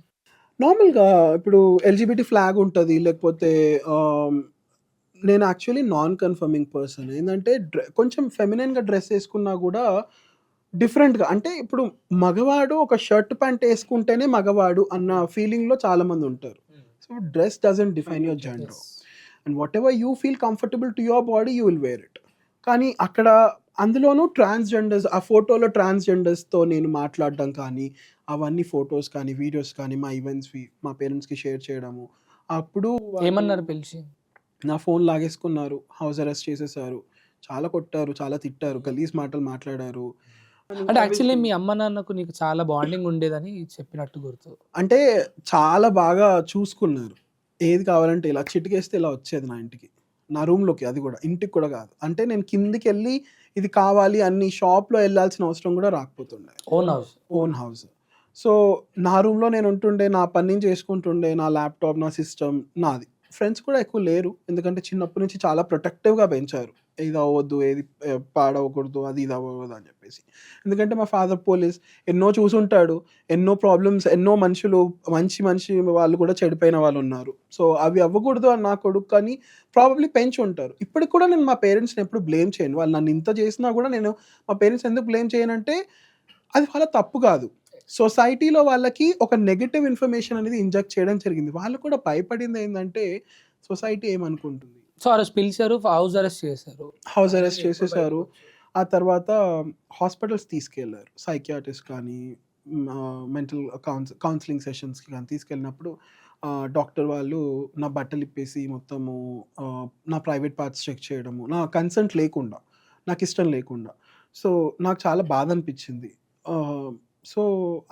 నార్మల్‌గా ఇప్పుడు ఎల్‌జీబీటీ ఫ్లాగ్ ఉంటది. లేకపోతే నేను యాక్చువల్లీ నాన్ కన్ఫర్మింగ్ పర్సన్. ఏందంటే కొంచెం ఫెమినిన్‌గా డ్రెస్ ఏసుకున్నా గూడా డిఫరెంట్‌గా అంటే ఇప్పుడు మగవాడు ఒక షర్ట్, ప్యాంట్ ఏసుకుంటేనే మగవాడు అన్న ఫీలింగ్‌లో చాలామందుంటారు. So, dress doesn't define your gender. Yes. And whatever you feel comfortable to your body you will wear it. కానీ అక్కడ అందులోనూ ట్రాన్స్‌జెండర్స్ ఆ ఫోటోలో ట్రాన్స్‌జెండర్స్‌తో నేను మాట్లాడడం కానీ, అవన్నీ ఫోటోస్ కానీ, వీడియోస్ కానీ మా ఈవెంట్స్‌వి మా పేరెంట్స్‌కి షేర్ చేయడము. అప్పుడు వాళ్ళు ఏమన్నారు పిలిచి? నా ఫోన్ లాగేసుకున్నారు. హౌస్ అరెస్ట్ చేసేసారు. చాలా కొట్టారు, చాలా తిట్టారు, గలీజ్ మాటలు మాట్లాడారు. అంటే యాక్చువల్లీ మీ అమ్మ నాన్నకు నీకు చాలా బాండింగ్ ఉండేదని చెప్పినట్టు గుర్తు. అంటే చాలా బాగా చూసుకున్నారు. ఏది కావాలంటే ఇలా చిటికేస్తే ఇలా వచ్చేది నా ఇంటికి. నా రూమ్‌లోకి, అది కూడా ఇంటికి కూడా కాదు. అంటే నేను కిందకెళ్ళి ఇది కావాలి అని షాప్‌లో ఎళ్ళాల్సిన అవసరం కూడా రాకపోతుండే. Own house. Own house. So, నా రూమ్‌లో నేను ఉంటుండే, నా పని నేను చేసుకుంటుండే, నా ల్యాప్‌టాప్, నా సిస్టమ్ నాది. ఫ్రెండ్స్ కూడా ఎక్కువ లేరు. ఎందుకంటే చిన్నప్పటి నుంచి చాలా ప్రొటెక్టివ్‌గా పెంచారు. ఇది అవ్వద్దు, ఏది పాడవకూడదు, అది ఇది అవ్వకూడదు అని చెప్పేసి. ఎందుకంటే మా ఫాదర్ పోలీస్, ఎన్నో చూసుంటాడు. ఎన్నో ప్రాబ్లమ్స్, ఎన్నో మనుషులు మంచి వాళ్ళు కూడా చెడిపోయిన వాళ్ళున్నారు. సో, అవి అవ్వకూడదు అని నా కొడుకు కానీ ప్రాబబ్లీ పెంచుంటారు. ఇప్పటికి కూడా నేను మా పేరెంట్స్‌ని ఎప్పుడు బ్లేమ్ చేయను. వాళ్ళు నన్ను ఇంత చేసినా కూడా నేను మా పేరెంట్స్ ఎందుకు బ్లేమ్ చేయనంటే అది వాళ్ళ తప్పు కాదు. సొసైటీలో వాళ్ళకి ఒక నెగెటివ్ ఇన్ఫర్మేషన్ అనేది ఇంజెక్ట్ చేయడం జరిగింది. వాళ్ళు కూడా భయపడింది ఏందంటే సొసైటీ ఏమనుకుంటుంది. సో, ఆ రోజు పిలిచారు, హౌస్ అరెస్ట్ చేశారు. హౌస్ అరెస్ట్ చేసేసారు. ఆ తర్వాత హాస్పిటల్స్ తీసుకెళ్లారు. సైకియాట్రిస్ట్ కానీ, మెంటల్ కౌన్సిలింగ్ సెషన్స్‌కి కానీ తీసుకెళ్ళినప్పుడు డాక్టర్ వాళ్ళు నా బట్టలిప్పేసి మొత్తము నా ప్రైవేట్ పార్ట్స్ చెక్ చేయడము. నా కన్సెంట్ లేకుండా, నాకిష్టం లేకుండా. సో, నాకు చాలా బాధ అనిపించింది. సో,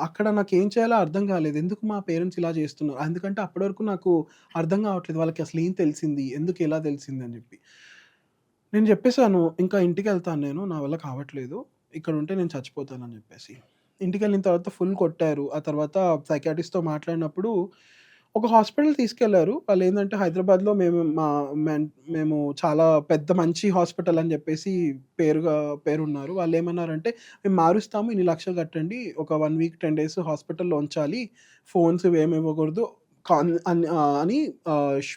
అక్కడ నాకేం చేయాలో అర్థం కాలేదు. ఎందుకు మా పేరెంట్స్ ఇలా చేస్తున్నారు? ఎందుకంటే అప్పటి వరకు నాకు అర్థం కావట్లేదు. వాళ్ళకి అసలు ఏం తెలిసింది? ఎందుకు ఎలా తెలిసింది అని చెప్పి. నేను చెప్పేసాను, "ఇంకా ఇంటికెళ్తాను నేను. నా వల్ల కావట్లేదు. ఇక్కడ ఉంటే నేను చచ్చిపోతానని" చెప్పేసి. ఇంటికెళ్ళిన తర్వాత ఫుల్ కొట్టారు. ఆ తర్వాత సైకియాట్రిస్ట్‌తో మాట్లాడినప్పుడు ఒక హాస్పిటల్ తీసుకెళ్లారు. వాళ్ళేందంటే హైదరాబాద్‌లో మేము చాలా పెద్ద మంచి హాస్పిటల్ అని చెప్పేసి పేరున్నారు. వాళ్ళేమన్నారంటే, "మేము మారుస్తాము. ఇన్ని లక్షలు కట్టండి. ఒక 1 వీక్ 10 డేస్ హాస్పిటల్‌లో ఉంచాలి. ఫోన్స్ ఇవేమి ఇవ్వకూడదు" అని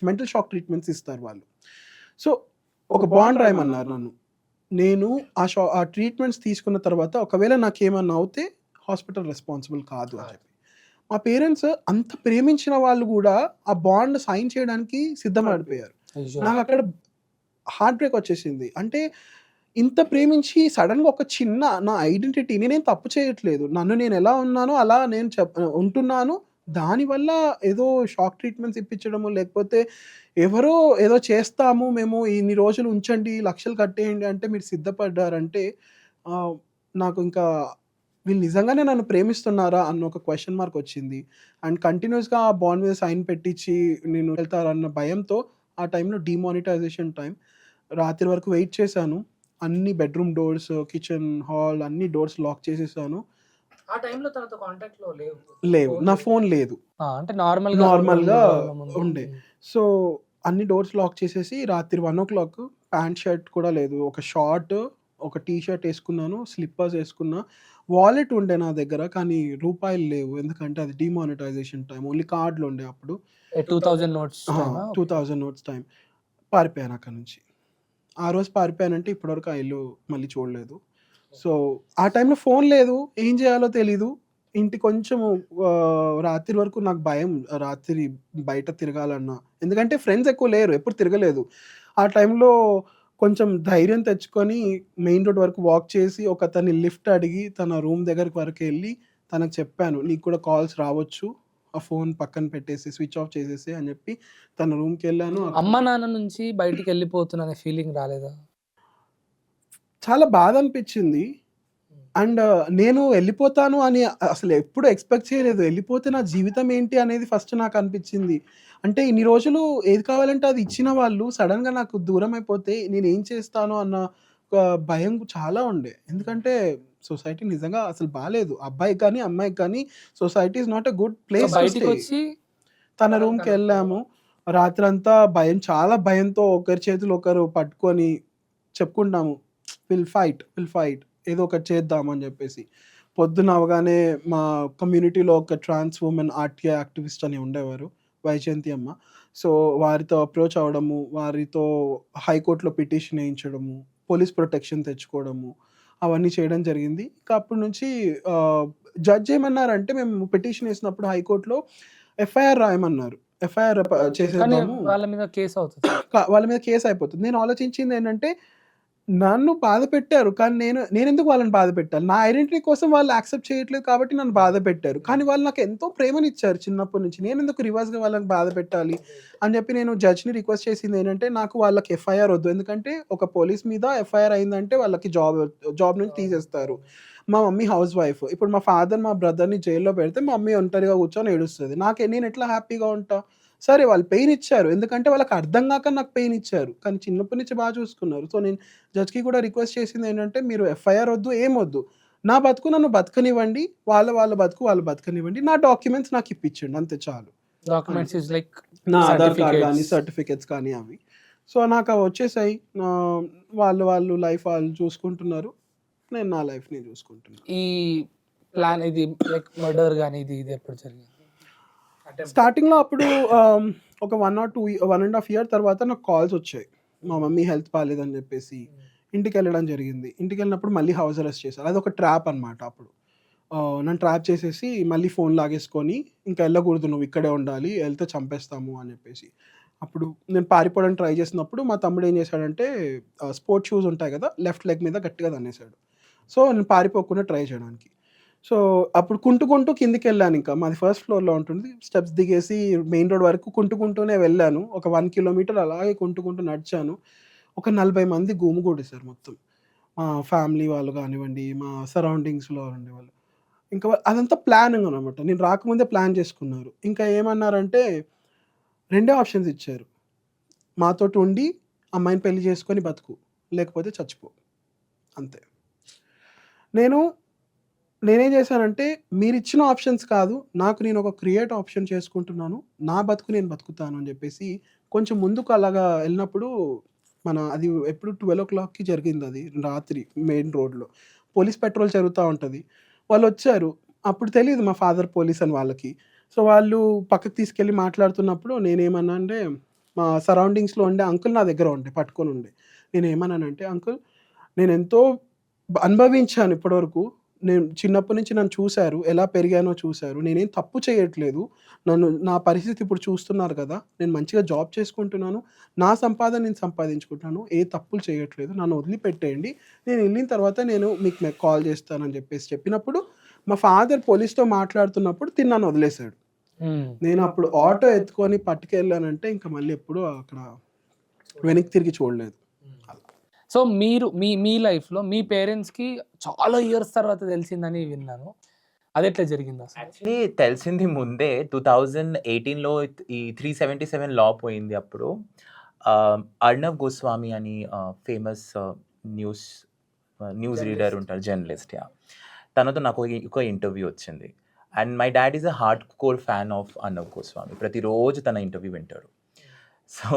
మెంటల్ షాక్ ట్రీట్మెంట్స్ ఇస్తారు వాళ్ళు. సో, ఒక బాండ్ రాయమన్నారు నన్ను. నేను ఆ ట్రీట్మెంట్స్ తీసుకున్న తర్వాత ఒకవేళ నాకేమన్నా అవుతే హాస్పిటల్ రెస్పాన్సిబుల్ కాదు అని చెప్పి. మా పేరెంట్స్ అంత ప్రేమించిన వాళ్ళు గూడా ఆ బాండ్ సైన్ చేయడానికి సిద్ధపడిపోయారు. అయ్యో! నాకక్కడ హార్ట్ బ్రేక్ వచ్చేసింది. అంటే ఇంత ప్రేమించి సడెన్‌గా ఒక చిన్న నా ఐడెంటిటీ, నేనేం తప్పు చేయట్లేదు. నన్ను నేను ఎలా ఉన్నానో అలా నేను ఉంటున్నాను. దానివల్ల ఏదో షాక్ ట్రీట్మెంట్స్ ఇప్పించడము, లేకపోతే ఎవరో ఏదో చేస్తాము మేము ఇన్ని రోజులు ఉంచండి, లక్షలు కట్టేయండి అంటే మీరు సిద్ధపడ్డారంటే నాకు ఇంకా వీళ్ళు నిజంగానే నన్ను ప్రేమిస్తున్నారా అన్న ఒక క్వెషన్ మార్క్ వచ్చింది. అండ్ కంటిన్యూయస్‌గా ఆ బాండ్ మీద సైన్ పెట్టించి నేను వెళ్తారన్న భయంతో ఆ టైంలో డీమానిటైజేషన్ టైం. రాత్రి వరకు వెయిట్ చేశాను. అన్ని బెడ్‌రూమ్ డోర్స్, కిచెన్, హాల్ అన్ని డోర్స్ లాక్ చేసేసాను. ఆ టైంలో తనతో కాంటాక్ట్‌లో లేవు. లేవు. నా ఫోన్ లేదు. అంటే నార్మల్‌గా నార్మల్‌గా ముందు. ఉండే. సో, అన్ని డోర్స్ లాక్ చేసేసి రాత్రి 1:00 ప్యాంట్, షర్ట్ కూడా లేదు. ఒక షార్ట్, ఒక టీ షర్ట్ వేసుకున్నాను, స్లిప్పర్స్ వేసుకున్నా. వాలెట్ ఉండే నా దగ్గర, కానీ రూపాయలు లేవు. ఎందుకంటే అది డిమానిటైజేషన్ టైం, ఓన్లీ కార్డులు ఉండే అప్పుడు. 2000 నోట్స్ 2000 నోట్స్ టైం. పారిపోయాను అక్కడ నుంచి. ఆ రోజు పారిపోయానంటే ఇప్పటివరకు ఆ ఇల్లు మళ్ళీ చూడలేదు. సో ఆ టైంలో ఫోన్ లేదు, ఏం చేయాలో తెలీదు. ఇంటి కొంచెము రాత్రి వరకు నాకు భయం, రాత్రి బయట తిరగాలన్నా. ఎందుకంటే ఫ్రెండ్స్ ఎక్కువ లేరు, ఎప్పుడు తిరగలేదు. ఆ టైంలో కొంచెం ధైర్యం తెచ్చుకొని మెయిన్ రోడ్ వరకు వాక్ చేసి ఒకతన్ని లిఫ్ట్ అడిగి తన రూమ్ దగ్గరికి వరకు వెళ్ళి తనకు చెప్పాను, నీకు కూడా కాల్స్ రావచ్చు, ఆ ఫోన్ పక్కన పెట్టేసి స్విచ్ ఆఫ్ చేసేసి అని చెప్పి తన రూమ్కి వెళ్ళాను. అమ్మ నాన్న నుంచి బయటికి వెళ్ళిపోతున్నా అనే ఫీలింగ్ రాలేదా? చాలా బాధ అనిపించింది. అండ్ నేను వెళ్ళిపోతాను అని అసలు ఎప్పుడు ఎక్స్పెక్ట్ చేయలేదు. వెళ్ళిపోతే నా జీవితం ఏంటి అనేది ఫస్ట్ నాకు అనిపించింది. అంటే ఇన్ని రోజులు ఏది కావాలంటే అది ఇచ్చిన వాళ్ళు సడన్‌గా నాకు దూరం అయిపోతే నేనేం చేస్తాను అన్న ఒక భయం చాలా ఉండే. ఎందుకంటే సొసైటీ నిజంగా అసలు బాలేదు. అబ్బాయికి కానీ, అమ్మాయికి కానీ society is not a good so place to stay. బయటికొచ్చి తన రూమ్‌కెళ్ళాము. రాత్రంతా చాలా భయంతో ఒకరి చేతులు ఒకరు పట్టుకొని చెప్పుకుంటాము, విల్ ఫైట్ ఏదో ఒకటి చేద్దాం అని చెప్పేసి. పొద్దున అవ్వగానే మా కమ్యూనిటీలో ఒక ట్రాన్స్ వుమెన్ ఆర్టీఐ యాక్టివిస్ట్ అని ఉండేవారు, వైజయంతి అమ్మ. సో వారితో అప్రోచ్ అవ్వడము, వారితో హైకోర్టులో పిటిషన్ వేయించడము, పోలీస్ ప్రొటెక్షన్ తెచ్చుకోవడము, అవన్నీ చేయడం జరిగింది. ఇంకా అప్పటి నుంచి జడ్జ్ ఏమన్నారంటే, మేము పిటిషన్ వేసినప్పుడు హైకోర్టులో ఎఫ్ఐఆర్ రాయమన్నారు. ఎఫ్ఐఆర్ కానీ చేసేద్దాము, వాళ్ళ మీద కేసు అవుతుంది. వాళ్ళ మీద కేసు అయిపోతుంది. నేను ఆలోచించింది ఏంటంటే, నన్ను బాధ పెట్టారు, కానీ నేనెందుకు వాళ్ళని బాధ పెట్టాలి? నా ఐడెంటిటీ కోసం వాళ్ళు యాక్సెప్ట్ చేయట్లేదు కాబట్టి నన్ను బాధ పెట్టారు. కానీ వాళ్ళు నాకు ఎంతో ప్రేమనిచ్చారు చిన్నప్పటి నుంచి. నేనెందుకు రివర్స్‌గా వాళ్ళని బాధ పెట్టాలి అని చెప్పి నేను జడ్జ్‌ని రిక్వెస్ట్ చేసింది ఏంటంటే, నాకు వాళ్ళకి ఎఫ్ఐఆర్ వద్దు. ఎందుకంటే ఒక పోలీస్ మీద ఎఫ్ఐఆర్ అయిందంటే వాళ్ళకి జాబ్ నుంచి తీసేస్తారు. మా మమ్మీ హౌస్ వైఫ్. ఇప్పుడు మా ఫాదర్ మా బ్రదర్‌ని జైల్‌లో పెడితే మా మమ్మీ ఒంటరిగా కూర్చొని ఏడుస్తది. నేను ఎట్లా హ్యాపీగా ఉంటా? సరే వాళ్ళు పెయిన్ ఇచ్చారు. ఎందుకంటే వాళ్ళకి అర్థం కాక నాకు పెయిన్ ఇచ్చారు. కానీ చిన్నప్పటి నుంచి చూసుకున్నారు. సో నేను జడ్జ్‌కి కూడా రిక్వెస్ట్ చేసింది ఏంటంటే, మీరు ఎఫ్ఐఆర్ వద్దు, ఏమొద్దు. నా బతుకు నన్ను బతకనివ్వండి. వాళ్ళ బతుకు వాళ్ళు బతకనివ్వండి. నా డాక్యుమెంట్స్ నాకు ఇప్పించండి, అంతే చాలు. డాక్యుమెంట్స్ ఇస్ లైక్ నా ఆధార్ కార్డ్ కానీ, సర్టిఫికేట్స్. సర్టిఫికేట్స్ కానీ అవి. సో నాకు అవి వచ్చేసాయి. వాళ్ళు లైఫ్ వాళ్ళు చూసుకుంటున్నారు. నేను నా లైఫ్‌ని చూసుకుంటున్నాను. ఈ ప్లాన్ ఇది లైక్ మర్డర్ గాని ఇది ఎప్పుడు జరిగింది? స్టార్టింగ్‌లో అప్పుడు ఒక 1 ఆర్ 2 1 ½ ఇయర్ తర్వాత నాకు కాల్స్ వచ్చాయి. మా మమ్మీ హెల్త్ బాలేదని చెప్పేసి ఇంటికెళ్ళడం జరిగింది. ఇంటికెళ్ళినప్పుడు మళ్ళీ హౌస్ అరెస్ట్ చేశారు. అదొక ట్రాప్ అనమాట అప్పుడు. నన్ను ట్రాప్ చేసేసి మళ్ళీ ఫోన్ లాగేసుకొని, ఇంకా ఎళ్ళకూడదు, నువ్వు ఇక్కడే ఉండాలి, ఎళ్తే చంపేస్తాము అని చెప్పేసి. అప్పుడు నేను పారిపోవడానికి ట్రై చేసినప్పుడు మా తమ్ముడు ఏం చేశాడంటే, స్పోర్ట్స్ షూస్ ఉంటాయి కదా, లెఫ్ట్ లెగ్ మీద గట్టిగా తన్నేసాడు. సో నేను పారిపోకుండా ట్రై చేయడానికి. సో అప్పుడు కుంటుకుంటూ కిందకెళ్ళాను. ఇంకా మాది ఫస్ట్ ఫ్లోర్‌లో ఉంటుంది. స్టెప్స్ దిగేసి మెయిన్ రోడ్ వరకు కుంటుకుంటూనే వెళ్ళాను. ఒక 1 కిలోమీటర్ అలాగే కుంటుకుంటూ నడిచాను. ఒక 40 మంది గుమిగూడేశారు మొత్తం. మా ఫ్యామిలీ వాళ్ళు కానివ్వండి, మా సరౌండింగ్స్‌లో ఉండేవాళ్ళు. ఇంకా అదంతా ప్లానింగ్ అనమాట. నేను రాకముందే ప్లాన్ చేసుకున్నారు. ఇంకా ఏమన్నారంటే, రెండే ఆప్షన్స్ ఇచ్చారు. మాతోటి ఉండి అమ్మాయిని పెళ్లి చేసుకొని బతుకు, లేకపోతే చచ్చిపో, అంతే. నేనేం చేశానంటే, మీరిచ్చిన ఆప్షన్స్ కాదు, నేను ఒక క్రియేట్ ఆప్షన్ చేసుకుంటున్నాను. నా బతుకు నేను బతుకుతాను అని చెప్పేసి కొంచెం ముందుకు అలాగా వెళ్ళినప్పుడు, అది ఎప్పుడు 12:00కి జరిగిందది రాత్రి మెయిన్ రోడ్‌లో. పోలీస్ పెట్రోల్ జరుగుతా ఉంటది. వాళ్ళొచ్చారు. అప్పుడు తెలీదు మా ఫాదర్ పోలీస్ అని వాళ్ళకి. సో వాళ్ళు పక్కకు తీసుకెళ్ళి మాట్లాడుతున్నప్పుడు నేనేమన్నా అంటే, మా సరౌండింగ్స్‌లో ఉండే అంకుల్ నా దగ్గర పట్టుకొని ఉండే. నేనేమన్నానంటే, అంకుల్, నేనెంతో అనుభవించాను ఇప్పటివరకు. నేను చిన్నప్పటి నుంచి నన్ను చూసారు, ఎలా పెరిగానో చూసారు. నేనేం తప్పు చేయట్లేదు. నా పరిస్థితి ఇప్పుడు చూస్తున్నారు కదా! నేను మంచిగా జాబ్ చేసుకుంటున్నాను. నా సంపాదన నేను సంపాదించుకుంటున్నాను. ఏ తప్పులు చేయట్లేదు. నన్ను వదిలిపెట్టేయండి. నేను ఎళ్ళిన తర్వాత మీకు కాల్ చేస్తానని చెప్పినప్పుడు, మా ఫాదర్ పోలీస్‌తో మాట్లాడుతున్నప్పుడు నన్ను వదిలేసాడు. నేను అప్పుడు ఆటో ఎత్తుకొని పట్టుకెళ్ళానంటే ఇంక మళ్ళీ ఎప్పుడు అక్కడ వెనక్కి తిరిగి చూడలేదు. సో మీరు మీ లైఫ్‌లో మీ పేరెంట్స్‌కి చాలా ఇయర్స్ తర్వాత తెలిసిందని విన్నాను. అదెట్లా జరిగింది అసలు? యాక్చువల్లీ తెలిసింది ముందే. 2018లో ఈ 377 లా పోయింది అప్పుడు. అర్ణవ్ గోస్వామి అని ఫేమస్ న్యూస్ రీడర్ ఉంటారు, జర్నలిస్ట్. తనతో నాకు ఒక ఇంటర్వ్యూ వచ్చింది. And my dad is a hard core fan of Arnav Goswami. ప్రతిరోజు తన ఇంటర్వ్యూ వింటాడు. సో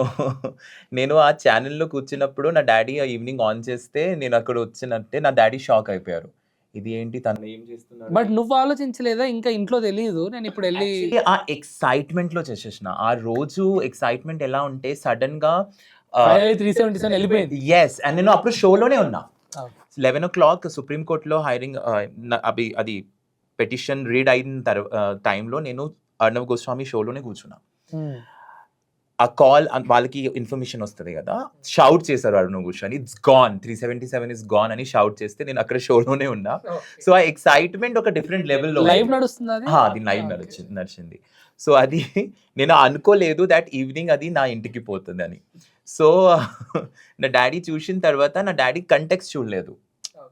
నేను ఆ ఛానెల్‌లో కూర్చున్నప్పుడు నా డ్యాడీ ఈవినింగ్ ఆన్ చేస్తే నేను అక్కడ వచ్చినట్టే నా డ్యాడీ షాక్ అయిపోయారు. ఇది ఏంటి తను ఏం చేస్తున్నాడు? బట్ నువ్వు ఆలోచించలేదా? ఇంకా ఇంట్లో తెలీదు. నేను ఇప్పుడు ఎళ్లి యాక్చువల్లీ ఆ ఎక్సైట్‌మెంట్‌లో చేసేసిన. ఆ రోజు ఎక్సైట్‌మెంట్ ఎలా ఉంటే సడెన్‌గా 377 ఎళ్ళిపోయింది. యెస్. అండ్ నేను అప్పుడు షోలోనే ఉన్నా. ఓకే. 11:00 సుప్రీం కోర్ట్‌లో హైరింగ్ అది పిటిషన్ రీడ్ అయిన టైంలో నేను అర్ణవ్ గోస్వామి షోలోనే కూర్చున్నా. హ్మ్. ఆ కాల్ వాళ్ళకి ఇన్ఫర్మేషన్ వస్తది గదా! షౌట్ చేశారు Arnav Goswami. It's gone 377 is gone అని షౌట్ చేస్తే నేను అక్కడ షోలోనే ఉన్నా. సో ఆ ఎక్సైట్‌మెంట్ ఒక డిఫరెంట్ లెవెల్‌లో లైవ్ నడుస్తుందా అది? అది లైవ్ ఓకే. నడిచింది. సో అది నేను అనుకోలేదు థట్ ఈవినింగ్ అది నా ఇంటికి పోతదని. సో నా డ్యాడీ చూసిన తర్వాత నా డ్యాడీ కంటెక్స్ట్ చూడలేదు.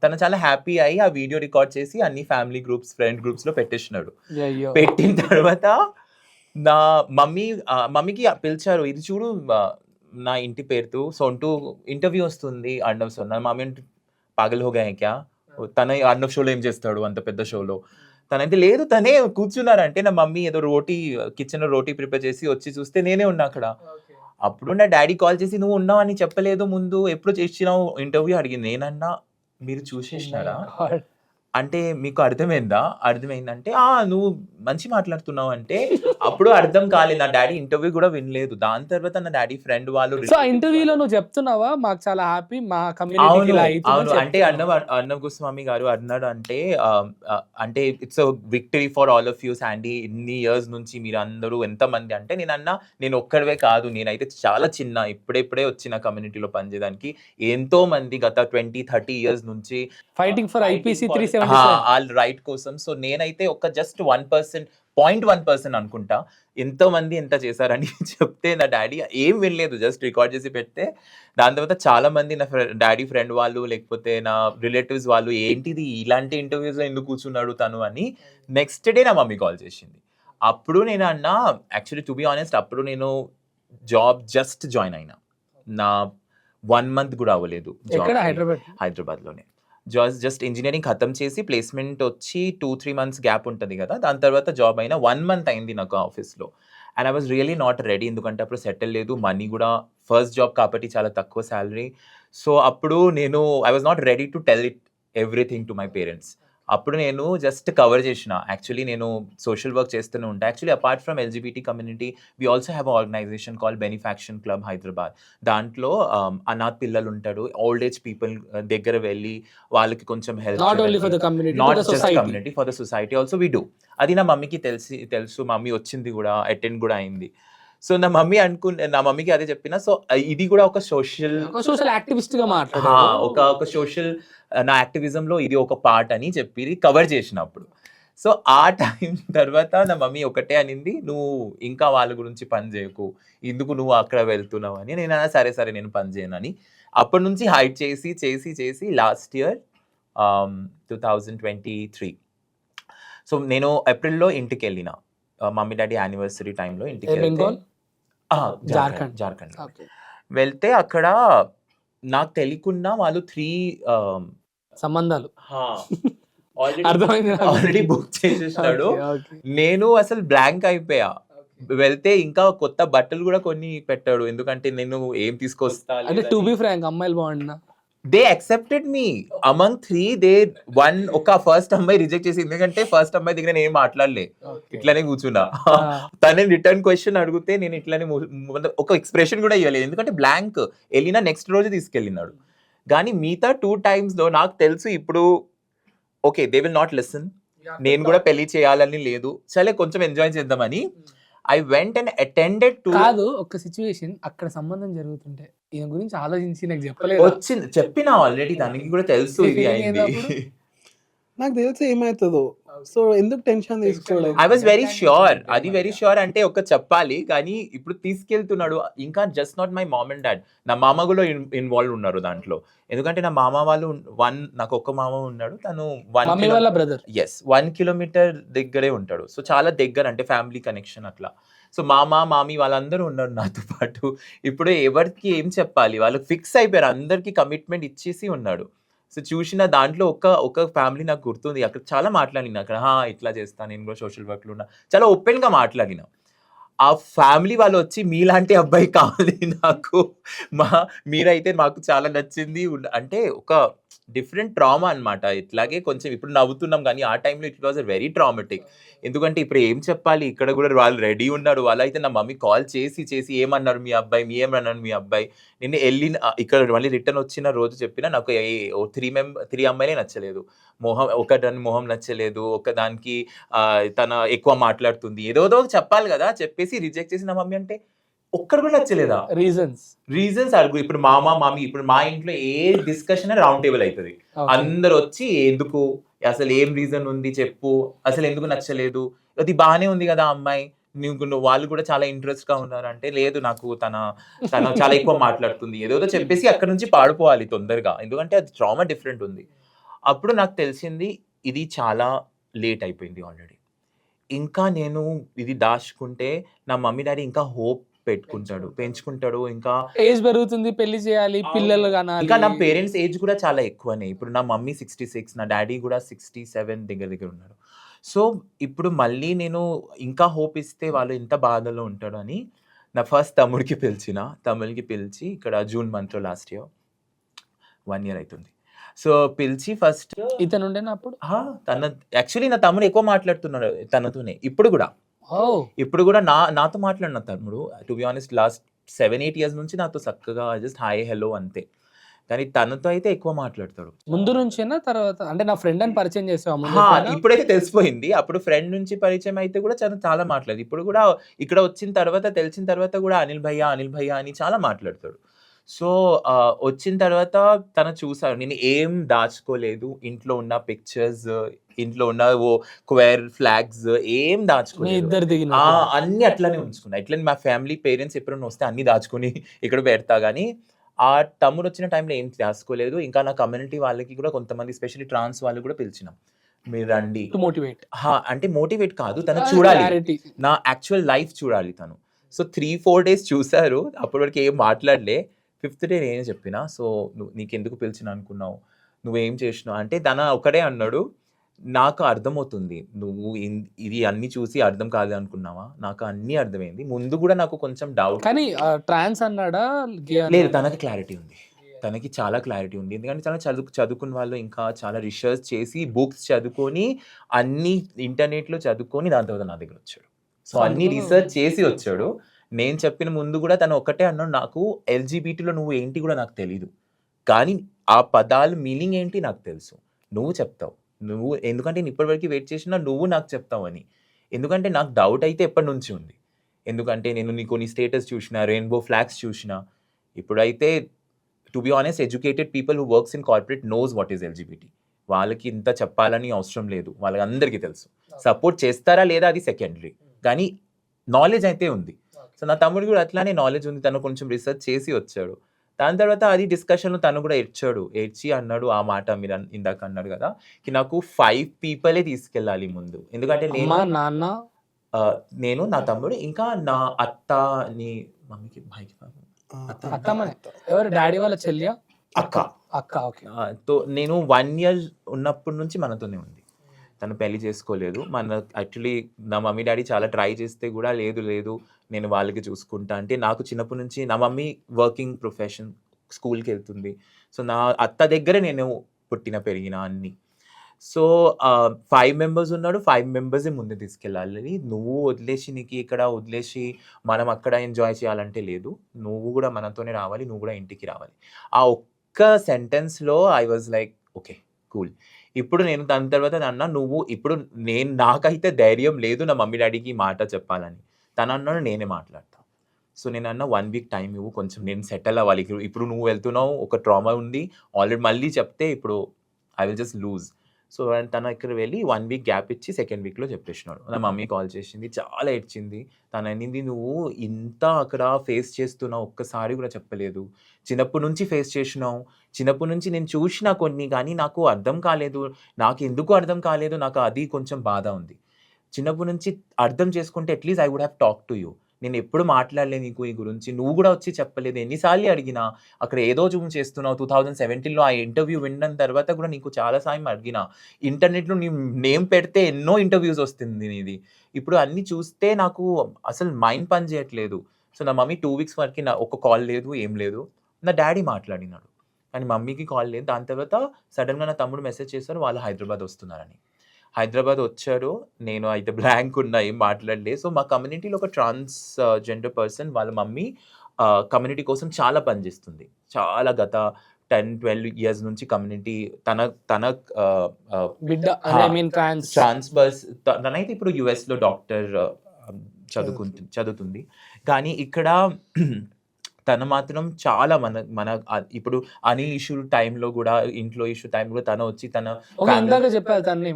తను చాలా హ్యాపీ అయ్యి ఆ వీడియో రికార్డ్ చేసి అన్ని ఫ్యామిలీ గ్రూప్స్, ఫ్రెండ్ గ్రూప్స్‌లో పెట్టేసినాడు. అయ్యో! పెట్టిన తర్వాత నా మమ్మీకి పిలిచారు. ఇది చూడు నా ఇంటి పేరుతో సొంటూ ఇంటర్వ్యూ వస్తుంది అర్ణవ్ సార్. నా మమ్మీ అంటే పాగల్ హో గయే క్యా? తన అర్ణవ్ షోలో ఏం చేస్తాడు అంత పెద్ద షోలో? తనంటే లేదు తనే కూర్చున్నారంటే నా మమ్మీ ఏదో కిచెన్‌లో రోటీ ప్రిపేర్ చేసి వచ్చి చూస్తే నేనే ఉన్నా అక్కడ. అప్పుడు నా డ్యాడీ కాల్ చేసి "నువ్వు ఉన్నావని చెప్పలేదు ముందు. ఎప్పుడు చేసినావు ఇంటర్వ్యూ" అడిగింది. నేనన్నా "మీరు చూసేసినారా? గాడ్. అంటే మీకు అర్థమైందా?" అర్థమైందంటే "నువ్వు మంచి మాట్లాడుతున్నావు" అంటే అప్పుడు అర్థం కాలేదు. నా డ్యాడీ ఇంటర్వ్యూ కూడా వినలేదు. దాని తర్వాత నా డ్యాడీ ఫ్రెండ్ వాళ్ళు సో ఆ ఇంటర్వ్యూలో నువ్వు చెప్తున్నావా? మాకు చాలా హ్యాపీ మా కమ్యూనిటీకి అవును. ఇలా అయితుందని అవును. అంటే చెప్తున్నావా? అర్ణవ్ గోస్వామి గారు అన్నాడు అంటే అంటే it's a victory for all of you Sandy. ఇన్ని ఇయర్స్ నుంచి మీరందరూ ఎంతమంది అంటే నేనన్నా నేను ఒక్కడివే కాదు. నేనైతే చాలా చిన్న ఇప్పుడే వచ్చిన కమ్యూనిటీలో పనిచేయడానికి ఎంతో మంది గత 20, 30 ఇయర్స్ నుంచి fighting for IPC for 377. All right కోసం. సో నేనైతే ఒక జస్ట్ 1%, 0.1% అనుకుంటా. ఎంతోమంది ఎంత చేశారని చెప్తే నా డ్యాడీ ఏం వినలేదు. జస్ట్ రికార్డ్ చేసి పెడితే దాని తర్వాత చాలా మంది నా డ్యాడీ ఫ్రెండ్ వాళ్ళు లేకపోతే నా రిలేటివ్స్ వాళ్ళు ఏంటిది ఇలాంటి ఇంటర్వ్యూస్‌లో ఎందుకు కూర్చున్నాడు తను అని నెక్స్ట్ డే నా మమ్మీ కాల్ చేసింది. అప్పుడు నేను అన్నా యాక్చువల్లీ టు బి హానెస్ట్ అప్పుడు నేను జాబ్ జస్ట్ జాయిన్ అయినా. నా 1 మంత్ కూడా అవ్వలేదు ఎక్కడ? జాబ్‌కి. హైదరాబాద్. హైదరాబాద్‌లోనే. జస్ట్ ఇంజినీరింగ్ ఖతం చేసి ప్లేస్‌మెంట్ వచ్చి 2-3 మంత్స్ గ్యాప్ ఉంటది గదా! దాని తర్వాత జాబ్ అయినా 1 మంత్ అయింది నాకు ఆఫీస్‌లో. And I was really not ready. ఎందుకంటే అప్పుడు సెటిల్ లేదు. మనీ గూడా ఫస్ట్ జాబ్ కాబట్టి చాలా తక్కువ సాలరీ. సో అప్పుడు నేను I was not ready to tell everything to my parents. అప్పుడు నేను జస్ట్ కవర్ చేసిన. యాక్చువల్లీ నేను సోషల్ వర్క్ చేస్తూనే ఉంటా. Actually apart from LGBT community we also have a organisation called Benefaction Club Hyderabad. దాంట్లో అనాథ పిల్లలు ఉంటారు. ఓల్డ్ ఏజ్ పీపుల్ దగ్గర వెళ్ళి వాళ్ళకి కొంచెం help not only for the community, not for the just society. Community for the society also we do. అది నా మమ్మీకి తెలుసు. మమ్మీ వచ్చింది గూడా అటెండ్ గూడా అయింది. సో నా మమ్మీకి అదే చెప్పిన. సో ఇది గూడా ఒక సోషల్ ఒక సోషల్ యాక్టివిస్ట్‌గా ఆ! మాట్లాడారు. ఒక సోషల్ నా యాక్టివిజంలో ఇది ఒక పార్ట్ అని చెప్పి కవర్ చేసినప్పుడు. సో ఆ టైం తర్వాత నా మమ్మీ ఒకటే అనింది, "నువ్వు ఇంకా వాళ్ళ గురించి పని చేయకు. ఎందుకు నువ్వు అక్కడ వెళ్తున్నావు" అని. నేనన్నా సరే నేను పని చేయనని. అప్పటి నుంచి హైడ్ చేసి లాస్ట్ ఇయర్ 2023 సో నేను ఏప్రిల్‌లో ఇంటికెళ్ళిన. మమ్మీ డ్యాడీ యానివర్సరీ టైంలో ఇంటికెళ్తే బెంగాల్? జార్ఖండ్. జార్ఖండ్. ఓకే. వెళ్తే అక్కడ నాకు తెలియకుండా వాళ్ళు 3 సంబంధాలు. ఆల్రెడీ అర్థమైంది నాకు. బుక్ చేసేసాడు. ఓకే. ఓకే. నేను అసలు బ్లాంక్ అయిపోయా. వెళ్తే ఇంకా కొత్త బట్టలు గూడా కొన్ని పెట్టాడు. ఎందుకంటే నేను ఏం తీసుకొస్తా అంటే టు బి ఫ్రాంక్ అమ్మాయిలు బాగుండినా? దే యాక్సెప్టెడ్ మీ అమంగ్ 3 ఒక ఫస్ట్ అమ్మాయి రిజెక్ట్ చేసింది. ఎందుకంటే ఫస్ట్ అమ్మాయి దగ్గర నేను ఏం మాట్లాడలే. ఓకే. ఇట్లానే కూర్చున్నా. తనే రిటర్న్ క్వెషన్ అడిగితే నేను ఇట్లానే ఒక ఎక్స్‌ప్రెషన్ గూడా ఇయ్యలేదు. ఎందుకంటే బ్లాంక్. ఎళ్ళిన నెక్స్ట్ రోజు తీసుకెళ్ళినాడు. గానీ మిగతా 2 టైమ్స్‌లో నాకు తెలుసు ఇప్పుడు okay. They will not listen. నేను గూడా పెళ్లి చేయాలని లేదు. సరే కొంచెం ఎంజాయ్ చేద్దామని I went and attended to కాదు ఒక సిట్యుయేషన్ అక్కడ సంబంధం జరుగుతుంటే ఈయన గురించి ఆలోచించి నాకు చెప్పలేదు. వచ్చింది. చెప్పినా ఆల్రెడీ తనకి కూడా తెలుసు నీ ఇది feeling అయింది. ఏందప్పుడు? నాకు తెలిసి ఏమైతుందో. సో ఎందుకు టెన్షన్ తీసుకోలేదు? I was very sure. అది వెరీ ష్యూర్ అంటే ఒక చెప్పాలి. కానీ ఇప్పుడు తీసుకెళ్తున్నాడు. ఇంకా just not my mom and dad. నా మామ కూడా ఇన్వాల్వ్ ఉన్నారు దాంట్లో. ఎందుకంటే నా మామ వాళ్ళు నాకు ఒక్క మామ ఉన్నాడు. తను మమ్మీ వాళ్ళ బ్రదర్. 1 కిలోమీటర్ దగ్గరే ఉంటాడు. సో చాలా దగ్గర అంటే ఫ్యామిలీ కనెక్షన్ అట్లా. సో మామీ వాళ్ళందరూ ఉన్నారు నాతో పాటు. ఇప్పుడు ఎవరికి ఏం చెప్పాలి? వాళ్ళకి ఫిక్స్ అయిపోయారు. అందరికి కమిట్మెంట్ ఇచ్చేసి ఉన్నాడు. సో చూసిన దాంట్లో ఒక ఫ్యామిలీ నాకు గుర్తుంది. అక్కడ చాలా మాట్లాడిన. అక్కడ ఇట్లా చేస్తా నేను కూడా సోషల్ వర్క్‌లో ఉన్నా. చాలా ఓపెన్‌గా మాట్లాడిన. ఆ ఫ్యామిలీ వాళ్ళు వచ్చి మీలాంటి అబ్బాయి కావాలి నాకు, మీరైతే మాకు చాలా నచ్చింది అంటే ఒక డిఫరెంట్ ట్రామా అన్నమాట. ఇట్లాగే కొంచెం ఇప్పుడు నవ్వుతున్నాం కానీ ఆ టైంలో ఇట్ వాజ్ వెరీ ట్రామాటిక్. ఎందుకంటే ఇప్పుడు ఏం చెప్పాలి, ఇక్కడ కూడా వాళ్ళు రెడీ ఉన్నారు. వాళ్ళైతే నా మమ్మీ కాల్ చేసి ఏమన్నారు మీ అబ్బాయి, ఏమన్నారు మీ అబ్బాయి. నేను ఇక్కడ మళ్ళీ రిటర్న్ వచ్చిన రోజు చెప్పిన నాకు 3 అమ్మాయిలే నచ్చలేదు. ఒకదాని మొహం నచ్చలేదు, ఒకదానికి తన ఎక్కువ మాట్లాడుతుంది, ఏదోదో చెప్పాలి కదా, చెప్పేసి రిజెక్ట్ చేసి నా మమ్మీ అంటే ఒక్కడు కూడా నచ్చలేదా? రీజన్స్ అడుగు. ఇప్పుడు మామీ ఇప్పుడు మా ఇంట్లో ఏ డిస్కషన్ రౌండ్ టేబుల్ అవుతుంది. అందరు వచ్చి ఎందుకు, అసలు ఏం రీజన్ ఉంది చెప్పు, అసలు ఎందుకు నచ్చలేదు, అది బాగానే ఉంది కదా అమ్మాయి, వాళ్ళు కూడా చాలా ఇంట్రెస్ట్ గా ఉన్నారంటే లేదు నాకు తన చాలా ఎక్కువ మాట్లాడుతుంది, ఏదోదో చెప్పేసి అక్కడ నుంచి పాడిపోవాలి తొందరగా, ఎందుకంటే అది ట్రామా డిఫరెంట్ ఉంది. అప్పుడు నాకు తెలిసింది ఇది చాలా లేట్ అయిపోయింది ఆల్రెడీ. ఇంకా నేను ఇది దాచుకుంటే నా మమ్మీ డాడీ ఇంకా హోప్ పెంచుకుంటాడు. ఇంకా ఏజ్ పెరుగుతుంది, పెళ్లి చేయాలి, పిల్లలు కనాలి. ఇంకా నా పేరెంట్స్ ఏజ్ కూడా చాలా ఎక్కువనే. ఇప్పుడు నా మమ్మీ 66, నా డాడీ కూడా 67 దగ్గర ఉన్నారు. సో ఇప్పుడు మళ్ళీ నేను ఇంకా హోప్ ఇస్తే వాళ్ళు ఎంత బాధలో ఉంటాడు అని నా ఫస్ట్ తమ్ముడికి పిలిచి ఇక్కడ జూన్ మంత్లో లాస్ట్ ఇయర్ 1 year అవుతుంది. సో పిలిచి ఫస్ట్ ఇతను ఉండేనా అప్పుడు? యాక్చువల్లీ నా తమ్ముడు ఎక్కువ మాట్లాడుతున్నాడు తనతోనే. ఇప్పుడు కూడా నాతో మాట్లాడిన తమ్ముడు to be honest last 7-8 years నుంచి నాతో చక్కగా జస్ట్ హాయ్ హలో అంతే. కానీ తనతో అయితే ఎక్కువ మాట్లాడతాడు. ముందు నుంచేనా తర్వాత అంటే నా ఫ్రెండ్ అని పరిచయం చేసావు? ఇప్పుడైతే తెలిసిపోయింది. అప్పుడు ఫ్రెండ్ నుంచి పరిచయం అయితే కూడా చాలా మాట్లాడదు. ఇప్పుడు కూడా ఇక్కడ తెలిసిన తర్వాత కూడా అనిల్ భయ్యా అని చాలా మాట్లాడతాడు. సో వచ్చిన తర్వాత తను చూసారు నేను ఏం దాచుకోలేదు, ఇంట్లో ఉన్న పిక్చర్స్, ఇంట్లో ఉన్న క్వేర్ ఫ్లాగ్స్ ఏం దాచుకోలేదు, అన్ని అట్లానే ఉంచుకున్నా. ఇట్లా మా ఫ్యామిలీ పేరెంట్స్ ఎప్పుడైనా వస్తే అన్ని దాచుకుని ఇక్కడ పెడతా. కానీ ఆ తమ్ముడు వచ్చిన టైంలో ఏం దాచుకోలేదు. ఇంకా నా కమ్యూనిటీ వాళ్ళకి కూడా కొంతమంది స్పెషల్లీ ట్రాన్స్ వాళ్ళు కూడా పిలిచినాం, మీరు రండి అంటే మోటివేట్ కాదు, తను చూడాలి, నా యాక్చువల్ లైఫ్ చూడాలి తను. సో 3-4 days చూసారు, అప్పటి వరకు ఏం మాట్లాడలే. 5th day నేనే చెప్పిన, సో నీకెందుకు పిలిచిన అనుకున్నావు, నువ్వేం చేసినావు అంటే తన ఒకడే అన్నాడు, నాకు అర్థమవుతుంది నువ్వు ఇది అన్ని చూసి అర్థం కాదు అనుకున్నావా, నాకు అన్ని అర్థమైంది. ముందు కూడా నాకు కొంచెం డౌట్, కానీ ట్రాన్స్ అన్నాడా? లేదు, తనకి క్లారిటీ ఉంది, తనకి చాలా క్లారిటీ ఉంది. ఎందుకంటే చాలా చదువుకున్న వాళ్ళు ఇంకా చాలా రిసెర్చ్ చేసి బుక్స్ చదువుకొని అన్ని ఇంటర్నెట్లో చదువుకొని దాని తర్వాత నా దగ్గర వచ్చాడు. సో అన్ని రీసెర్చ్ చేసి వచ్చాడు. నేను చెప్పిన ముందు కూడా తను ఒక్కటే అన్నాడు, నాకు ఎల్జీబీటీలో నువ్వు ఏంటి కూడా నాకు తెలీదు, కానీ ఆ పదాలు మీనింగ్ ఏంటి నాకు తెలుసు, నువ్వు చెప్తావు, ఎందుకంటే నేను ఇప్పటివరకు వెయిట్ చేసినా నువ్వు నాకు చెప్తావు అని. ఎందుకంటే నాకు డౌట్ అయితే ఎప్పటి నుంచి ఉంది, ఎందుకంటే నేను నీ కొన్ని స్టేటస్ చూసిన, రెయిన్బో ఫ్లాగ్స్ చూసిన. ఇప్పుడైతే to be honest educated people who works in corporate knows what is LGBT. వాళ్ళకి ఇంత చెప్పాలని అవసరం లేదు, వాళ్ళకి అందరికీ తెలుసు. సపోర్ట్ చేస్తారా లేదా అది సెకండరీ, కానీ నాలెడ్జ్ అయితే ఉంది. సో నా తమ్ముడు కూడా అట్లానే నాలెడ్జ్ ఉంది, తను కొంచెం రీసెర్చ్ చేసి వచ్చాడు. దాని తర్వాత అది డిస్కషన్లో తను కూడా ఏడ్చి అన్నాడు ఆ మాట మీరు ఇందాక అన్నాడు కదా, నాకు 5 people తీసుకెళ్ళాలి ముందు. ఎందుకంటే నేను నా తమ్ముడు ఇంకా నా అత్త, నీ మమ్మీకి భాయికి డాడీ వాళ్ళ చెల్లి అక్క. నేను 1 year ఉన్నప్పటి నుంచి మనతోనే ఉంది, తను పెళ్లి చేసుకోలేదు. యాక్చువల్లీ నా మమ్మీ డాడీ చాలా ట్రై చేస్తే కూడా లేదు నేను వాళ్ళకి చూసుకుంటా అంటే, నాకు చిన్నప్పటి నుంచి నా మమ్మీ వర్కింగ్ ప్రొఫెషన్, స్కూల్కి వెళ్తుంది. సో నా అత్త దగ్గరే నేను పుట్టిన పెరిగిన అన్ని. సో 5 members ఉన్నాడు, 5 members ముందు తీసుకెళ్ళాలి. నువ్వు వదిలేసి నీకు ఇక్కడ వదిలేసి మనం అక్కడ ఎంజాయ్ చేయాలంటే లేదు, నువ్వు కూడా మనతోనే రావాలి, నువ్వు కూడా ఇంటికి రావాలి. ఆ ఒక్క సెంటెన్స్లో I was like okay cool. ఇప్పుడు నేను దాని తర్వాత అన్నా, నాకైతే ధైర్యం లేదు నా మమ్మీ డాడీకి మాట చెప్పాలని. తను అన్నాడు నేనే మాట్లాడతా. సో నేను అన్న 1 week టైం ఇవ్వు, కొంచెం నేను సెటిల్ అవ్వాలి. ఇప్పుడు నువ్వు వెళ్తున్నావు, ఒక ట్రామా ఉంది ఆల్రెడీ, మళ్ళీ చెప్తే ఇప్పుడు I will just lose. So తను ఇక్కడ వెళ్ళి 1 week గ్యాప్ ఇచ్చి 2nd weekలో చెప్పేసినాడు. నా మమ్మీ కాల్ చేసింది, చాలా ఏడ్చింది. తను అనింది నువ్వు ఇంత అక్కడ ఫేస్ చేస్తున్నావు, ఒక్కసారి కూడా చెప్పలేదు, చిన్నప్పటి నుంచి ఫేస్ చేసినావు, చిన్నప్పటి నుంచి నేను చూసినా కొన్ని, కానీ నాకు అర్థం కాలేదు, నాకు ఎందుకు అర్థం కాలేదు, నాకు అది కొంచెం బాధ ఉంది. చిన్నప్పటి నుంచి అర్థం చేసుకుంటే at least I would have talk to you. నేను ఎప్పుడు మాట్లాడలేదు నీకు ఈ గురించి, నువ్వు కూడా వచ్చి చెప్పలేదు, ఎన్నిసార్లు అడిగినా, అక్కడ ఏదో జూమ్ చేస్తున్నావు. 2017లో ఆ ఇంటర్వ్యూ విన్న తర్వాత కూడా నీకు చాలా సార్లు అడిగినా, ఇంటర్నెట్లో నీ నేమ్ పెడితే ఎన్నో ఇంటర్వ్యూస్ వస్తుంది నీది. ఇప్పుడు అన్ని చూస్తే నాకు అసలు మైండ్ పని చేయట్లేదు. సో నా మమ్మీ 2 వీక్స్ వరకు ఒక కాల్ లేదు, ఏం లేదు. నా డాడీ మాట్లాడినాడు కానీ మమ్మీకి కాల్ లేదు. దాని తర్వాత సడన్గా నా తమ్ముడు మెసేజ్ చేశారు, వాళ్ళు హైదరాబాద్ వస్తున్నారని. హైదరాబాద్ వచ్చారు, నేను అయితే బ్లాంక్ ఉన్నా, ఏం మాట్లాడలేదు. సో మా కమ్యూనిటీలో ఒక ట్రాన్స్ జెండర్ పర్సన్, వాళ్ళ మమ్మీ కమ్యూనిటీ కోసం చాలా పనిచేస్తుంది. చాలా గత 10-12 ఇయర్స్ నుంచి కమ్యూనిటీ తన బిడ్డ ట్రాన్స్ బస్ తనైతే ఇప్పుడు యుఎస్లో డాక్టర్ చదువుతుంది. కానీ ఇక్కడ తను మాత్రం చాలా మన ఇప్పుడు అనిల్ ఇష్యూ టైంలో కూడా, ఇంట్లో ఇష్యూ టైంలో కూడా తను వచ్చి తన చెప్పారు తన్ని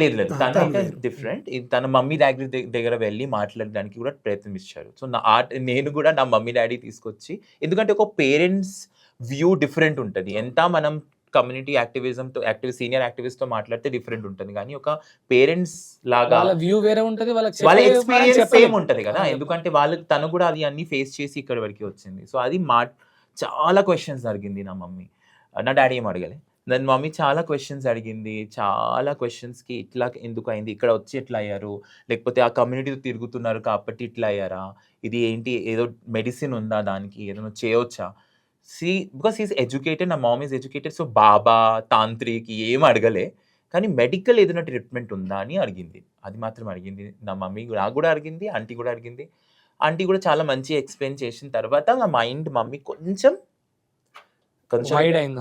లేదు తనైతే డిఫరెంట్. తన మమ్మీ దగ్గర వెళ్ళి మాట్లాడడానికి కూడా ప్రయత్నించారు. సో నేను కూడా నా మమ్మీ డాడీ తీసుకొచ్చి, ఎందుకంటే ఒక పేరెంట్స్ వ్యూ డిఫరెంట్ ఉంటుంది. ఎంత మనం కమ్యూనిటీ యాక్టివిజంతో సీనియర్ యాక్టివిస్ట్ తో మాట్లాడితే డిఫరెంట్ ఉంటుంది, కానీ ఒక పేరెంట్స్ లాగా వ్యూ వేరే ఉంటుంది, వాళ్ళ ఎక్స్పీరియన్స్ సేమ్ ఉంటుంది కదా. ఎందుకంటే తను కూడా అది అన్ని ఫేస్ చేసి ఇక్కడ వరకు వచ్చింది. సో అది చాలా క్వశ్చన్స్ అడిగింది నా మమ్మీ. నా డాడీ ఏం అడగలే, దాని మమ్మీ చాలా క్వశ్చన్స్ అడిగింది. చాలా క్వశ్చన్స్కి ఇట్లా ఎందుకు అయింది, ఇక్కడ వచ్చి ఎట్లా అయ్యారు, లేకపోతే ఆ కమ్యూనిటీతో తిరుగుతున్నారు కాబట్టి ఇట్లా అయ్యారా, ఇది ఏంటి, ఏదో మెడిసిన్ ఉందా, దానికి ఏదైనా చేయవచ్చా. బికాస్ ఈజ్ ఎడ్యుకేటెడ్, నా ma'am is educated. So Baba tantric ఏం అడగలే, కానీ మెడికల్ ఏదైనా ట్రీట్మెంట్ ఉందా అని అడిగింది. అది మాత్రం అడిగింది నా మమ్మీ. నాకు కూడా అడిగింది, ఆంటీ కూడా అడిగింది. ఆంటీ కూడా చాలా మంచి ఎక్స్ప్లెయిన్ చేసిన తర్వాత నా మైండ్ మమ్మీ కొంచెం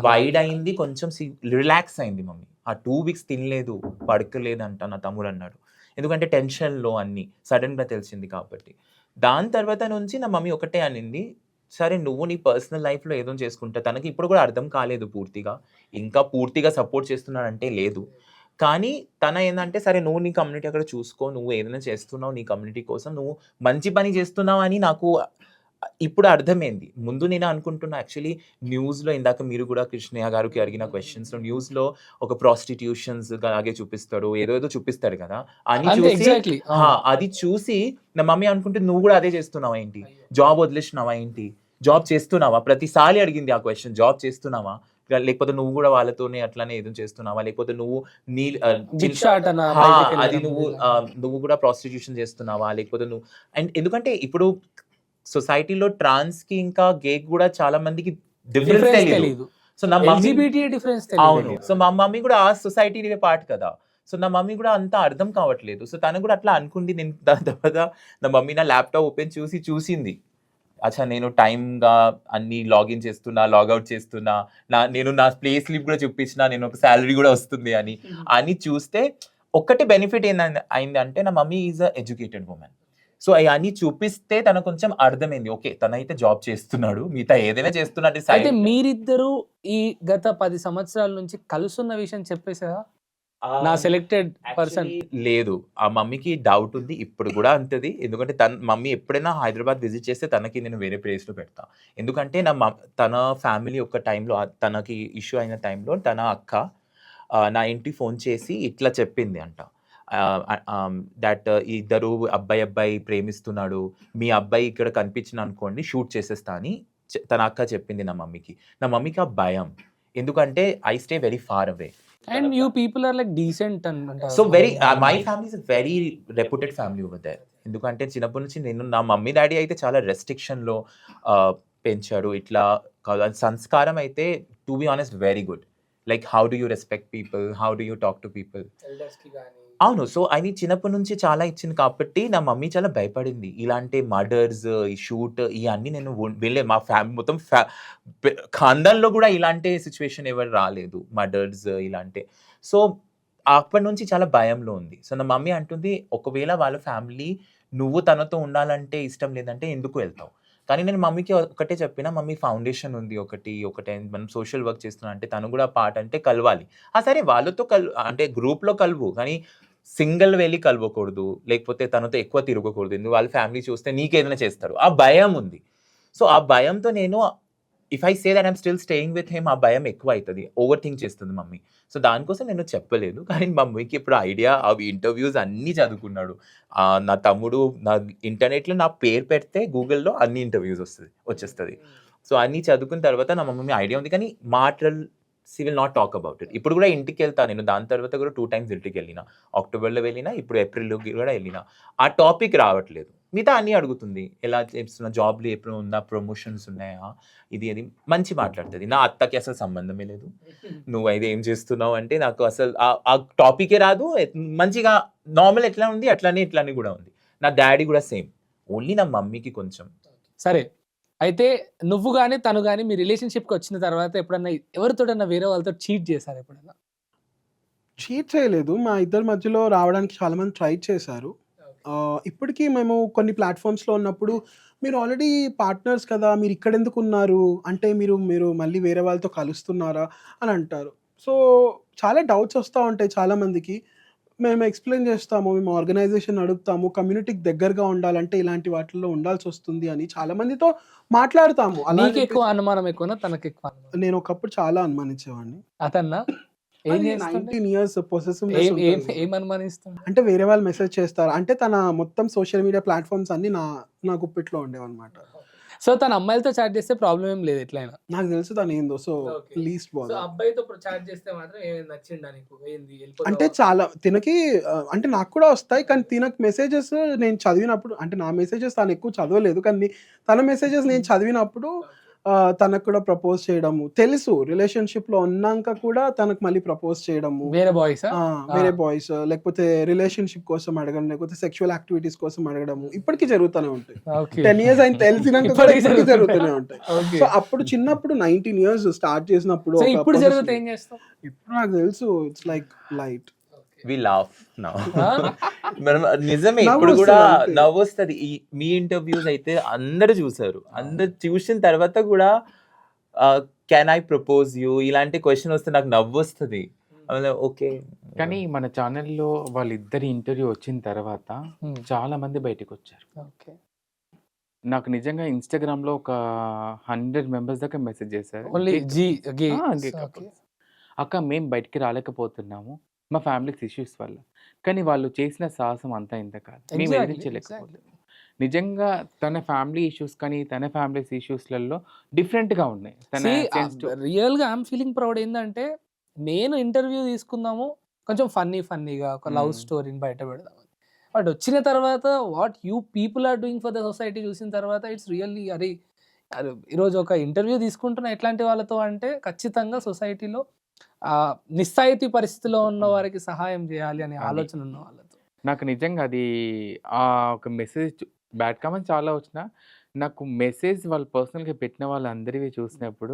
వైడ్ అయింది, కొంచెం రిలాక్స్ అయింది మమ్మీ. ఆ 2 వీక్స్ తినలేదు, పడుకోలేదంట నా తమ్ముడు అన్నాడు. ఎందుకంటే టెన్షన్లో అన్నీ సడన్గా తెలిసింది కాబట్టి. దాని తర్వాత నుంచి నా మమ్మీ ఒకటే అనింది, సరే నువ్వు నీ పర్సనల్ లైఫ్లో ఏదో చేసుకుంటా. తనకి ఇప్పుడు కూడా అర్థం కాలేదు పూర్తిగా, ఇంకా పూర్తిగా సపోర్ట్ చేస్తున్నాడంటే లేదు. కానీ తన ఏంటంటే, సరే నువ్వు నీ కమ్యూనిటీ అక్కడ చూసుకో, నువ్వు ఏదైనా చేస్తున్నావు నీ కమ్యూనిటీ కోసం, నువ్వు మంచి పని చేస్తున్నావు అని నాకు ఇప్పుడు అర్థమైంది. ముందు నేను అనుకుంటున్నా, యాక్చువల్లీ న్యూస్లో ఇందాక మీరు కూడా కృష్ణయ్య గారికి అడిగిన క్వశ్చన్స్లో, న్యూస్లో ఒక ప్రాస్టిట్యూషన్స్ అలాగే చూపిస్తాడు, ఏదో చూపిస్తాడు కదా, అని చూసి అది చూసి నా మమ్మీ అనుకుంటే, నువ్వు కూడా అదే చేస్తున్నావా ఏంటి, జాబ్ వదిలేసినావా ఏంటి, జాబ్ చేస్తున్నావా, ప్రతిసారి అడిగింది ఆ క్వశ్చన్, జాబ్ చేస్తున్నావా, లేకపోతే నువ్వు కూడా వాళ్ళతోనే అట్లానే ఏదో చేస్తున్నావా, లేకపోతే నువ్వు నీ అది నువ్వు కూడా ప్రాస్టిట్యూషన్ చేస్తున్నావా, లేకపోతే నువ్వు. అండ్ ఎందుకంటే ఇప్పుడు సొసైటీలో ట్రాన్స్ కి ఇంకా గే కూడా చాలా మందికి డిఫరెన్స్ తెలియదు. సో నా మమ్మీ అవును, సో మా మమ్మీ కూడా ఆ సొసైటీ పార్ట్ కదా. సో నా మమ్మీ కూడా అంత అర్థం కావట్లేదు. సో తను కూడా అట్లా అనుకుంది. నేను దాని తర్వాత నా మమ్మీ నా ల్యాప్టాప్ ఓపెన్ చూసింది, అచ్చా నేను టైమ్గా అన్ని లాగిన్ చేస్తున్నా, లాగౌట్ చేస్తున్నా, నేను నా ప్లే స్లిప్ కూడా చూపించిన, నేను ఒక శాలరీ కూడా వస్తుంది అని చూస్తే ఒక్కటి బెనిఫిట్ అయిందంటే, నా mummy is a educated women. So అవన్నీ చూపిస్తే తన కొంచెం అర్థమైంది, ఓకే తనైతే జాబ్ చేస్తున్నాడు, మిగతా ఏదైనా చేస్తున్నట్టు. అయితే మీరిద్దరు ఈ గత 10 సంవత్సరాల నుంచి కలుసున్న విషయం చెప్పేసారా? నా సెలెక్టెడ్ పర్సన్ లేదు, ఆ మమ్మీకి డౌట్ ఉంది, ఇప్పుడు కూడా అంతది. ఎందుకంటే మమ్మీ ఎప్పుడైనా హైదరాబాద్ విజిట్ చేస్తే తనకి నేను వేరే ప్లేస్లో పెడతా. ఎందుకంటే తన ఫ్యామిలీ ఒక టైంలో, తనకి ఇష్యూ అయిన టైంలో తన అక్క నా ఇంటికి ఫోన్ చేసి ఇట్లా చెప్పింది అంట, దట్ ఇద్దరు అబ్బాయి ప్రేమిస్తున్నాడు, మీ అబ్బాయి ఇక్కడ కనిపించిన అనుకోండి షూట్ చేసేస్తా అని తన అక్క చెప్పింది నా మమ్మీకి. నా మమ్మీకి ఆ భయం, ఎందుకంటే I stay very far away. And you people are like decent and so very my family is a very reputed family over there. ఎందుకంటే చిన్నప్పటి నుంచి నా మమ్మీ డాడీ అయితే చాలా రెస్ట్రిక్షన్లో పెంచాడు. ఇట్లా సంస్కారం అయితే to be honest very good. Like how do you respect people, how do you talk to people. అవును, సో అవి చిన్నప్పటి నుంచి చాలా ఇచ్చింది కాబట్టి నా మమ్మీ చాలా భయపడింది. ఇలాంటి మర్డర్స్, ఈ షూట్ ఇవన్నీ నేను వెళ్ళే మా మొత్తం ఖాందాన్లో కూడా ఇలాంటి సిచ్యువేషన్ ఎవరు రాలేదు, మర్డర్స్ ఇలాంటి. సో అప్పటి నుంచి చాలా భయంలో ఉంది. సో నా మమ్మీ అంటుంది, ఒకవేళ వాళ్ళ ఫ్యామిలీ నువ్వు తనతో ఉండాలంటే ఇష్టం లేదంటే ఎందుకు వెళ్తావు. కానీ నేను మమ్మీకి ఒకటే చెప్పిన, మమ్మీ ఫౌండేషన్ ఉంది ఒకటే మనం సోషల్ వర్క్ చేస్తున్నా అంటే తను కూడా పార్ట్ అంటే కలవాలి. సరే వాళ్ళతో అంటే గ్రూప్లో కలువు, కానీ సింగిల్ వెళ్ళి కలవకూడదు, లేకపోతే తనతో ఎక్కువ తిరగకూడదు, ఎందుకు వాళ్ళ ఫ్యామిలీ చూస్తే నీకేదైనా చేస్తారు, ఆ భయం ఉంది. సో ఆ భయంతో నేను if I say that I'm still staying with him, ఆ భయం ఎక్కువ అవుతుంది, ఓవర్ థింక్ చేస్తుంది మమ్మీ. సో దానికోసం నేను చెప్పలేదు. కానీ మమ్మీకి ఇప్పుడు ఐడియా, అవి ఇంటర్వ్యూస్ అన్నీ చదువుకున్నాడు. నా తమ్ముడు నా ఇంటర్నెట్లో నా పేరు పెడితే గూగుల్‌లో అన్ని ఇంటర్వ్యూస్ వచ్చేస్తుంది. సో అన్నీ చదువుకున్న తర్వాత నా మమ్మీ ఐడియా ఉంది, కానీ మాటలు she will not talk about it. ఇప్పుడు కూడా ఇంటికి వెళ్తాను నేను, దాని తర్వాత కూడా 2 టైమ్స్ ఇంటికి వెళ్ళిన. అక్టోబర్లో వెళ్ళిన, ఇప్పుడు ఏప్రిల్లో కూడా వెళ్ళిన. ఆ టాపిక్ రావట్లేదు. మిగతా అన్నీ అడుగుతుంది, ఎలా చేస్తున్నా, జాబ్లో ఎప్పుడు ఉందా, ప్రమోషన్స్ ఉన్నాయా, ఇది అది మంచి మాట్లాడుతుంది. నా అత్తకి అసలు సంబంధమే లేదు. నువ్వు అయితే ఏం చేస్తున్నావు అంటే నాకు అసలు ఆ టాపికే రాదు. మంచిగా నార్మల్ ఎట్లా ఉంది అట్లానే కూడా ఉంది. నా డాడీ కూడా సేమ్. ఓన్లీ నా మమ్మీకి కొంచెం. సరే, అయితే నువ్వు గానీ తను గానీ మీ రిలేషన్షిప్కి వచ్చిన తర్వాత ఎప్పుడన్నా ఎవరితోటన్నా వేరే వాళ్ళతో చీట్ చేశారు ఎప్పుడన్నా? చీట్ చేయలేదు. మా ఇద్దరి మధ్యలో రావడానికి చాలా మంది ట్రై చేశారు. ఇప్పటికీ మేము కొన్ని ప్లాట్ఫామ్స్‌లో ఉన్నప్పుడు, మీరు ఆల్రెడీ పార్ట్నర్స్ కదా, మీరు ఇక్కడెందుకు ఉన్నారు, అంటే మీరు మళ్ళీ వేరే వాళ్ళతో కలుస్తున్నారా అని అంటారు. సో చాలా డౌట్స్ వస్తూ ఉంటాయి చాలా మందికి. మేము ఎక్స్ప్లెయిన్ చేస్తాము, మేము ఆర్గనైజేషన్ అడుగుతాము, కమ్యూనిటీకి దగ్గరగా ఉండాలంటే ఇలాంటి వాటిల్లో ఉండాల్సి వస్తుంది అని చాలా మందితో మాట్లాడతాము. అలా నీకు ఎక్కువ అనుమానం ఎక్కువనా, తనకు ఎక్కువ అనుమానం? నేను ఒకప్పుడు చాలా అనుమానించేవాడిని. అతన్నా ఏం చేస్తుండే? 19 ఇయర్స్ పొసెసివ్‌నెస్ ఏం ఏం ఉంటుంది. ఏం అనుమానిస్తుండే? అంటే వేరే వాళ్ళు మెసేజ్ చేస్తారు. అంటే తన మొత్తం సోషల్ మీడియా ప్లాట్‌ఫామ్స్ అన్నీ నా గుప్పిట్లో ఉండేవన్నమాట. సో తన అమ్మాయిలతో చాట్ చేస్తే ప్రాబ్లం ఏం లేదు ఎట్లయినా. నాకు తెలుసు తనేందో. So okay. Least so bother. అబ్బాయితో చాట్ చేస్తే మాత్రం ఏమైంది, నచ్చిండా నీకు? ఏంది అంటే చాలా తినకి అంటే నాకు కూడా వస్తాయి. కానీ తినకి మెసేజెస్ నేను చదివినప్పుడు, అంటే నా మెసేజెస్ తను ఎక్కువ చదవలేదు. కానీ తన మెసేజెస్ నేను చదివినప్పుడు తనకు కూడా ప్రపోజ్ చేయడము తెలుసు. రిలేషన్‌షిప్‌లో ఉన్నాక కూడా తనకు మళ్ళీ ప్రపోజ్ చేయడము. వేరే బాయ్సా? వేరే బాయ్స్ లేకపోతే రిలేషన్‌షిప్ కోసం అడగడం, లేకపోతే సెక్షువల్ యాక్టివిటీస్ కోసం అడగడము ఇప్పటికి జరుగుతూనే ఉంటాయి. ఓకే. 10 ఇయర్స్ అయిన తెలిసినాక కూడా ఇప్పటికి ఇప్పటికి జరుగుతూనే ఉంటాయి. ఓకే. సో అప్పుడు చిన్నప్పుడు 19 ఇయర్స్ స్టార్ట్ చేసినప్పుడు సో ఒక ఇప్పుడు possession- జరిగితే ఏం చేస్తావు? ఇప్పుడు నాకు తెలుసు it's like light. We laugh now. ఆ? మనం నిజమే, నవ్వు ఇప్పుడు కూడా వస్తది అంతే. నవ్వు వస్తుంది. మీ ఇంటర్వ్యూస్ అయితే అందరు చూసారు. అందరు చూసిన తర్వాత కూడా కెన్ ఐ ప్రపోజ్ యూ ఇలాంటి క్వశ్చన్ వస్తే నాకు నవ్వు వస్తుంది. ఓకే, కానీ మన ఛానల్‌లో వాళ్ళిద్దరి ఇంటర్వ్యూ వచ్చిన తర్వాత Hmm. చాలా మంది బయటికొచ్చారు. ఓకే. నాకు నిజంగా ఇన్‌స్టాగ్రామ్‌లో ఒక 100 మెంబర్స్ దాకా మెసేజ్ చేశారు. ఓన్లీ గే గే ఓకే. కపుల్స్. అక్క మేము బయటికి రాలేకపోతున్నాము, మా ఫ్యామిలీస్ ఇష్యూస్ వల్ల. కానీ వాళ్ళు చేసిన సాహసం అంతా ఇంత కాదు. మేము ఎగ్జాక్ట్లీ, ఎదిరించలేకపోతున్నాం. నిజంగా తన ఫ్యామిలీ ఇష్యూస్ కానీ తన ఫ్యామిలీస్ ఇష్యూస్‌లలో డిఫరెంట్‌గా ఉన్నాయి. తన సెన్సిటివ్ రియల్గా ఐఎమ్ ఫీలింగ్ ప్రౌడ్. ఏంటంటే నేను ఇంటర్వ్యూ తీసుకుందాము, కొంచెం ఫన్నీగా ఒక లవ్ Hmm. స్టోరీని బయట పెడదామని. బట్ వచ్చిన తర్వాత what you people are doing for the society చూసిన తర్వాత ఇట్స్ రియల్లీ అరే ఈరోజు ఒక ఇంటర్వ్యూ తీసుకుంటున్న ఎట్లాంటి వాళ్ళతో అంటే ఖచ్చితంగా సొసైటీలో నిస్సాయితీ పరిస్థితిలో ఉన్న వారికి సహాయం చేయాలి అనే అది. ఆలోచన ఉన్న వాళ్ళతో. నాకు నిజంగా అది ఒక మెసేజ్ బ్యాడ్ కామెంట్స్ చాలా వచ్చినా, నాకు మెసేజ్ వాళ్ళు పర్సనల్‌గా పెట్టిన వాళ్ళందరివి చూసినప్పుడు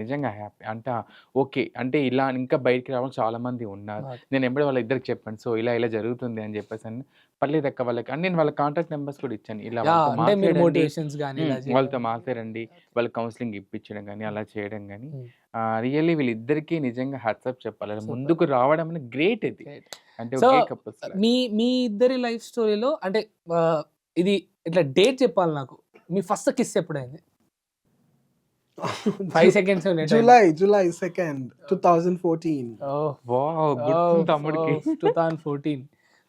నిజంగా హ్యాపీ. అంటే ఓకే. అంటే ఇలా ఇంకా బయటికి రావడం చాలా మంది ఉన్నారు. నేను ఎంబడే వాళ్ళిద్దరికి చెప్పాను. సో ఇలా జరుగుతుంది అని చెప్పేసని. పర్లేదక్క వాళ్ళకి అని నేను వాళ్ళ కాంటాక్ట్ నెంబర్స్ కూడా ఇచ్చాను. ఇలా వాళ్ళతో అంటే మీరు మాట్లాడండి. మోటివేషన్స్ కానీ వాళ్ళతో మాట్లాడండి, వాళ్ళకి కౌన్సిలింగ్ ఇప్పించడం కానీ అలా చేయడం కానీ Hmm. రియల్లీ వీళ్ళిద్దరికీ నిజంగా హ్యాట్స్ ఆఫ్ చెప్పాలి. అలా Super. ముందుకు రావడం అనేది గ్రేట్ ఇది. అంటే సో ఒకే కపుల్స్ మీ ఇద్దరి లైఫ్ స్టోరీలో అంటే ఇది ఇట్లా డేట్ చెప్పాలి నాకు. మీ ఫస్ట్ కిస్ ఎప్పుడైంది? 5 సెకండ్స్ జూలై 2nd 2014. వావ్! గుర్తుంది తమ్ముడికి. 2014.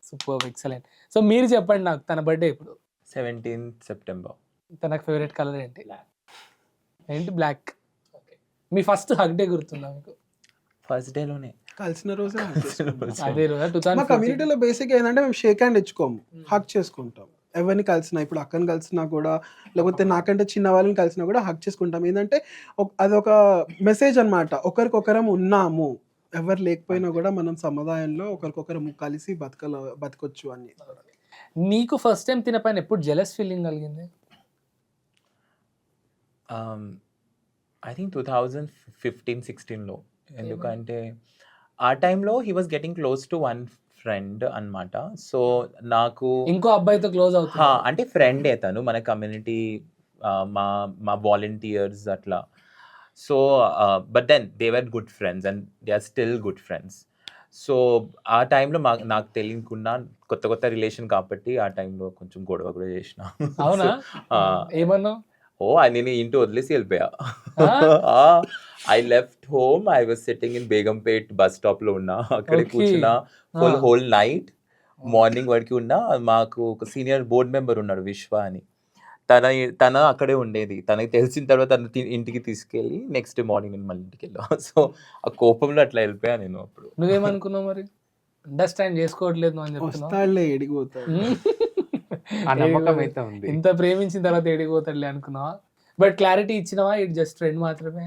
Super, excellent. సో మీరు చెప్పండి నాకు, తన బర్త్డే ఇప్పుడు. 17th September. తనకు ఫేవరెట్ కలర్ ఏంటి? ఏంటి? బ్లాక్. మీ ఫస్ట్ హగ్ డే గుర్తుందా మీకు? ఫస్ట్ డేలోనే కలిసిన రోజే hug చేసుకుంటాం. అదే రోజు మా 2014. కమ్యూనిటీలో బేసిక్ ఏంటంటే మేము షేక్ హ్యాండ్ ఇచ్చుకోము, హక్ చేసుకుంటాం. ఎవరిని కలిసినా, ఇప్పుడు అక్కని కలిసినా కూడా, లేకపోతే నాకంటే చిన్న వాళ్ళని కలిసినా కూడా హక్ చేసుకుంటాం. ఏంటంటే అదొక మెసేజ్ అన్నమాట, ఒకరికొకరం ఉన్నాము, ఎవరు లేకపోయినా కూడా మనం సముదాయంలో ఒకరికొకరం కలిసి బతకొచ్చు అని. నీకు ఫస్ట్ టైం తిన పైన ఎప్పుడు జెలస్ ఫీలింగ్ కలిగింది? ఐ థింక్ 2015-16లో. ఎందుకంటే ఆ టైంలో he was getting close to one friend అన్నమాట. సో నాకు ఇంకో అబ్బాయితో క్లోజ్ అవుతుంది. అంటే ఫ్రెండే తను, మన కమ్యూనిటీ మా వాలంటీర్స్ అట్లా. So but then they were good friends and they are still good friends. So ఆ టైంలో నాకు తెలియకుండా కొత్త రిలేషన్ కాబట్టి ఆ టైంలో కొంచెం గొడవ కూడా చేసిన. అవునా? ఏమన్నావు? నేను ఇంటి వదిలేసి వెళ్ళిపోయా. ఆ? I left home. I was sitting in Begumpet bus stop లో ఉన్నా. అక్కడే ఓకే. కూర్చున్నా ఆ. Whole night. మార్నింగ్ వరకు ఉన్నా. మాకు ఒక సీనియర్ బోర్డ్ మెంబర్ ఉన్నాడు విశ్వ అని. తన అక్కడే ఉండేది. తనకి తెలిసిన తర్వాత ఇంటికి తీసుకెళ్ళి నెక్స్ట్ మార్నింగ్ నేను మళ్ళీ ఇంటికి వెళ్ళా. సో ఆ కోపంలో అట్లా వెళ్ళిపోయా నేను అప్పుడు. నువ్వేమనుకున్నావు మరి? అండర్స్టాండ్ చేసుకోవట్లేదు అని చెప్తున్నావు. వస్తాడులే ఎడిగిపోతాడు. ఆ నమ్మకం అయితే ఉంది. ఇంత ప్రేమించిన తర్వాత ఎడిగిపోతాడులే అనుకున్నావా? బట్ క్లారిటీ ఇచ్చినవా ఇట్ జస్ట్ ఫ్రెండ్ మాత్రమే?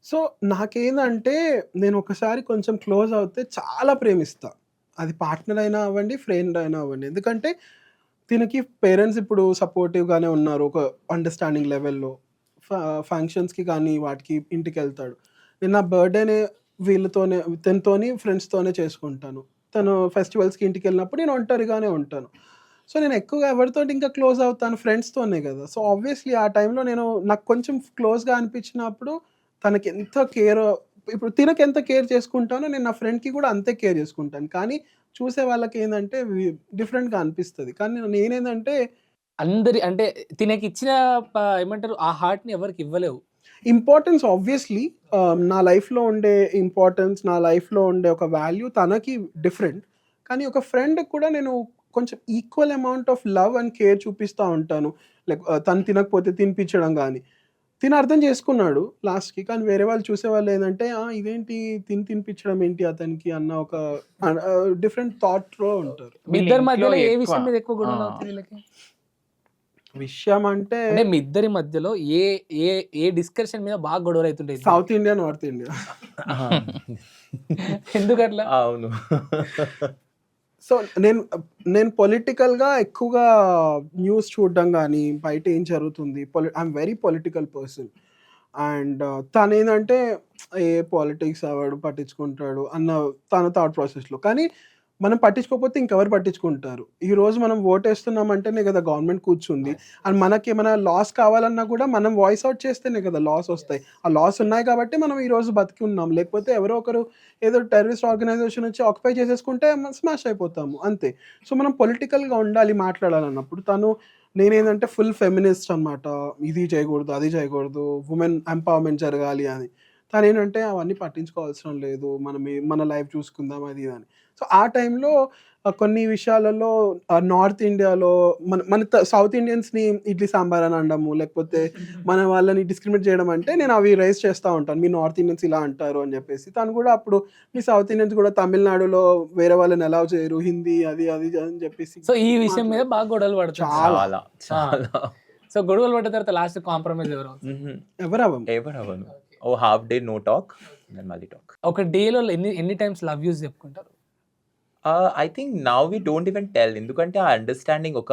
సో నాకేందంటే నేను ఒకసారి కొంచెం క్లోజ్ అవుతే చాలా ప్రేమిస్తా. అది పార్ట్నర్ అయినా అవ్వండి, ఫ్రెండ్ అయినా అవ్వండి. ఎందుకంటే తినకి పేరెంట్స్ ఇప్పుడు సపోర్టివ్‌గానే ఉన్నారు. ఒక అండర్‌స్టాండింగ్ లెవెల్‌లో. ఫంక్షన్స్‌కి కానీ వాటికి ఇంటికెళ్తాడు. నేను నా బర్త్‌డేనే తనతోని ఫ్రెండ్స్‌తోనే చేసుకుంటాను. తను ఫెస్టివల్స్‌కి ఇంటికెళ్ళినప్పుడు నేను ఒంటరిగానే ఉంటాను. సో నేను ఎక్కువగా ఎవరితోటి ఇంకా క్లోజ్ అవుతాను ఫ్రెండ్స్‌తోనే కదా! సో ఆబ్వియస్‌లీ ఆ టైంలో నాకు కొంచెం క్లోజ్‌గా అనిపించినప్పుడు తనకెంత కేర్ ఇప్పుడు తినకెంత కేర్ చేసుకుంటానో నేను నా ఫ్రెండ్‌కి కూడా అంతే కేర్ చేసుకుంటాను. కానీ చూసే వాళ్ళకేందంటే డిఫరెంట్‌గా అనిపిస్తది. కానీ నేనేందంటే అందరి అంటే తినకిచ్చిన ఏమంటారు ఆ హార్ట్‌ని ఎవరికి ఇవ్వలేవు. ఇంపార్టెన్స్ ఆబ్వియస్‌లీ నా లైఫ్‌లో ఉండే ఇంపార్టెన్స్, నా లైఫ్‌లో ఉండే ఒక వాల్యూ తనకి డిఫరెంట్. కానీ ఒక ఫ్రెండ్‌కి కూడా నేను కొంచెం equal amount of love and care చూపిస్తా ఉంటాను. లైక్ తను తినకపోతే తినిపించడం గానీ. తిను అర్థం చేసుకున్నాడు లాస్ట్‌కి. కానీ వేరే వాళ్ళు చూసేవాళ్ళు ఏందంటే ఇదేంటి తినిపించడం ఏంటి అతనికి అన్న ఒక డిఫరెంట్ థాట్‌లో ఉంటారు. మీ ఇద్దరి వీళ్ళ మధ్యలో ఇంట్లో ఏ ఎక్కువ. విషయం మీద ఎక్కువ గొడవలు ఆ. అవుతాయి వీళ్ళకి? విషయం అంటే అంటే మీ ఇద్దరి మధ్యలో ఏ ఏ ఏ డిస్కషన్ మీద బాగా గొడవలు అవుతుంటాయి? South India, north India. ఎందుకట్లా? అవును. సో నేను పొలిటికల్‌గా ఎక్కువగా న్యూస్ చూడడం గానీ, బయట ఏం జరుగుతుంది I'm very political person. And తనేందంటే ఏ పాలిటిక్స్ ఎవడు పట్టించుకుంటాడు అన్న తన థాట్ ప్రాసెస్‌లో. కానీ మనం పట్టించుకోకపోతే ఇంకెవరు పట్టించుకుంటారు? ఈరోజు మనం ఓటేస్తున్నామంటేనే కదా గవర్నమెంట్ కూర్చుంది. అండ్ మనకేమైనా లాస్ కావాలన్నా కూడా మనం వాయిస్ అవుట్ చేస్తేనే కదా లాస్ వస్తాయి. ఆ లాస్ ఉన్నాయి కాబట్టి మనం ఈరోజు బతికి ఉన్నాం. లేకపోతే ఎవరో ఒకరు ఏదో టెర్రరిస్ట్ ఆర్గనైజేషన్ వచ్చి ఆక్యుపై చేసేసుకుంటే స్మాష్ అయిపోతాము అంతే. సో మనం పొలిటికల్‌గా ఉండాలి మాట్లాడాలన్నప్పుడు నేనేందంటే ఫుల్ ఫెమినిస్ట్ అనమాట. ఇది చేయకూడదు, అది చేయకూడదు, వుమెన్ ఎంపవర్‌మెంట్ జరగాలి అని. తనేంటంటే అవన్నీ పట్టించుకోవాల్సిన లేదు. మన లైఫ్ చూసుకుందాం అది ఇది అని. సో ఆ టైంలో కొన్ని విషయాలలో నార్త్ ఇండియాలో సౌత్ ఇండియన్స్‌ని ఇడ్లీ సాంబార్ అని అనడము, లేకపోతే మన వాళ్ళని డిస్క్రిమినేట్ చేయడం అంటే నేను అవి రైజ్ చేస్తా ఉంటాను. మీ నార్త్ ఇండియన్స్ ఇలా అంటారు అని చెప్పేసి. తను కూడా అప్పుడు మీ సౌత్ ఇండియన్స్ కూడా తమిళనాడులో వేరే వాళ్ళని అలౌ చేయరు. హిందీ అది అది అని చెప్పేసి. సో ఈ విషయం మీద బాగా గొడవలు పడుతుంది. చాలా. చాలా. సో గొడవలు పడ్డ తర్వాత లాస్ట్ కాంప్రమైజ్ ఎవరు అవుతారు? ఎవరవ్వం. ఎవరవ్వను. Half day no talk. Then మళ్ళీ టాక్. ఒక డేలో ఎన్ని టైమ్స్ లవ్ యూస్ చెప్పుకుంటారు? I think now we don't even tell. ఎందుకంటే ఆ అండర్‌స్టాండింగ్ ఒక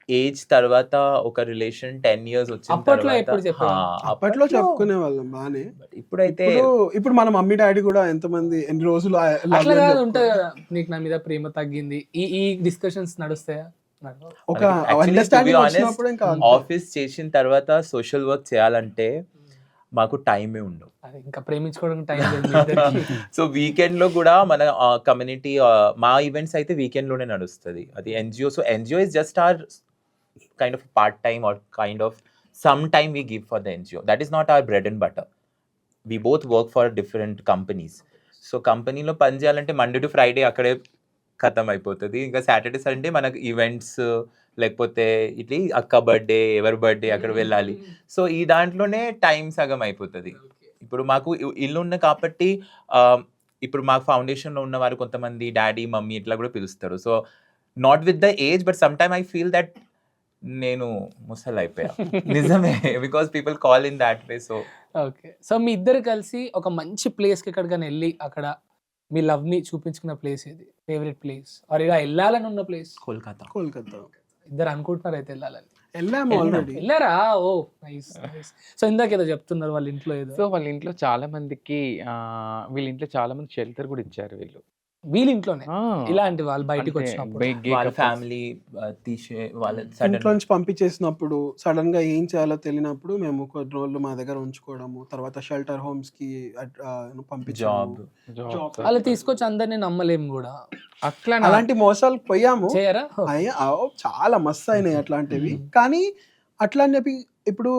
ఏజ్ తర్వాత ఒక రిలేషన్ 10 ఇయర్స్ వచ్చిన అప్పట్లో తర్వాత ఎప్పుడు చెప్పేవాళ్ళు? అప్పట్లో చెప్పుకునేవాళ్ళం బానే. ఇప్పుడైతే ఇప్పుడు మన మమ్మీ డాడీ కూడా ఎన్ని రోజులు అట్లా కాదు ఉంటది కదా, నీకు నా మీద ప్రేమ తగ్గింది, ఈ డిస్కషన్స్ నడుస్తాయా? ఒక అండర్స్టాండింగ్ వచ్చినప్పుడు ఇంకా ఆఫీస్ చేసిన తర్వాత సోషల్ వర్క్ చేయాలంటే మాకు టైమే ఉండవు. అది ఇంకా ప్రేమించుకోవడానికి టైం లేదు మీ ఇద్దరికి. సో వీకెండ్ లో కూడా మన కమ్యూనిటీ మా ఈవెంట్స్ అయితే వీకెండ్ లోనే నడుస్తుంది. అది NGO. So NGO is just or kind of part time or kind of some time we give for the NGO. That is not our bread and butter. We both work for different companies. So కంపెనీలో పని చేయాలంటే మండే టు ఫ్రైడే అక్కడే ఖతం అయిపోతుంది. ఇంకా సాటర్డే సండే మనకు ఈవెంట్స్ లేకపోతే ఇట్లా అక్క బర్త్డే, ఎవరి బర్త్డే అక్కడ వెళ్ళాలి. సో ఈ దాంట్లోనే టైం సగం అయిపోతుంది. ఇప్పుడు మాకు ఇల్లు ఉన్న కాబట్టి ఇప్పుడు మాకు ఫౌండేషన్లో ఉన్న వారు కొంతమంది డాడీ మమ్మీ ఇట్లా కూడా పిలుస్తారు. So not with the age but some time I feel that నేను ముసలి అయిపోయా. నిజమే, because people call in that way. So okay. So మీ ఇద్దరు కలిసి ఒక మంచి ప్లేస్కి ఎక్కడికైనా వెళ్ళి అక్కడ మీ లవ్ ని చూపించుకున్న ప్లేస్ ఏది? ఫేవరెట్ ప్లేస్ ఆర్ ఇలా వెళ్ళాలని ఉన్న ప్లేస్? కోల్కతా. ఇద్దరు అనుకుంటున్నారు అయితే వెళ్ళాలని. వెళ్ళాము ఆల్రెడీ. వెళ్ళారా? ఓ నైస్ నైస్. సో ఇందాక ఏదో చెప్తున్నారు వాళ్ళ ఇంట్లో ఏదో. సో వాళ్ళ ఇంట్లో చాలా మందికి వీళ్ళ ఇంట్లో చాలా మంది షెల్టర్ కూడా ఇచ్చారు వీళ్ళు. వీళ్ళ ఇంట్లోనే ఇలాంటి వాళ్ళు బయటికి వచ్చినప్పుడు వాళ్ళ ఫ్యామిలీ తీసే వాళ్ళ ఇంట్లో నుంచి పంపించేసినప్పుడు సడన్ గా ఏం చేయాలో తెలియనప్పుడు మేము కొన్ని రోజులు మా దగ్గర ఉంచుకోవడము, తర్వాత షెల్టర్ హోమ్స్ కి పంపించాము. వాళ్ళు తీసుకొచ్చి అందరినీ నమ్మలేము కూడా. అట్లా అలాంటి మోసాలు పోయాము. చేయరా? చాలా మస్తు అయినాయి అట్లాంటివి. కానీ అట్లా అని చెప్పి ఇప్పుడు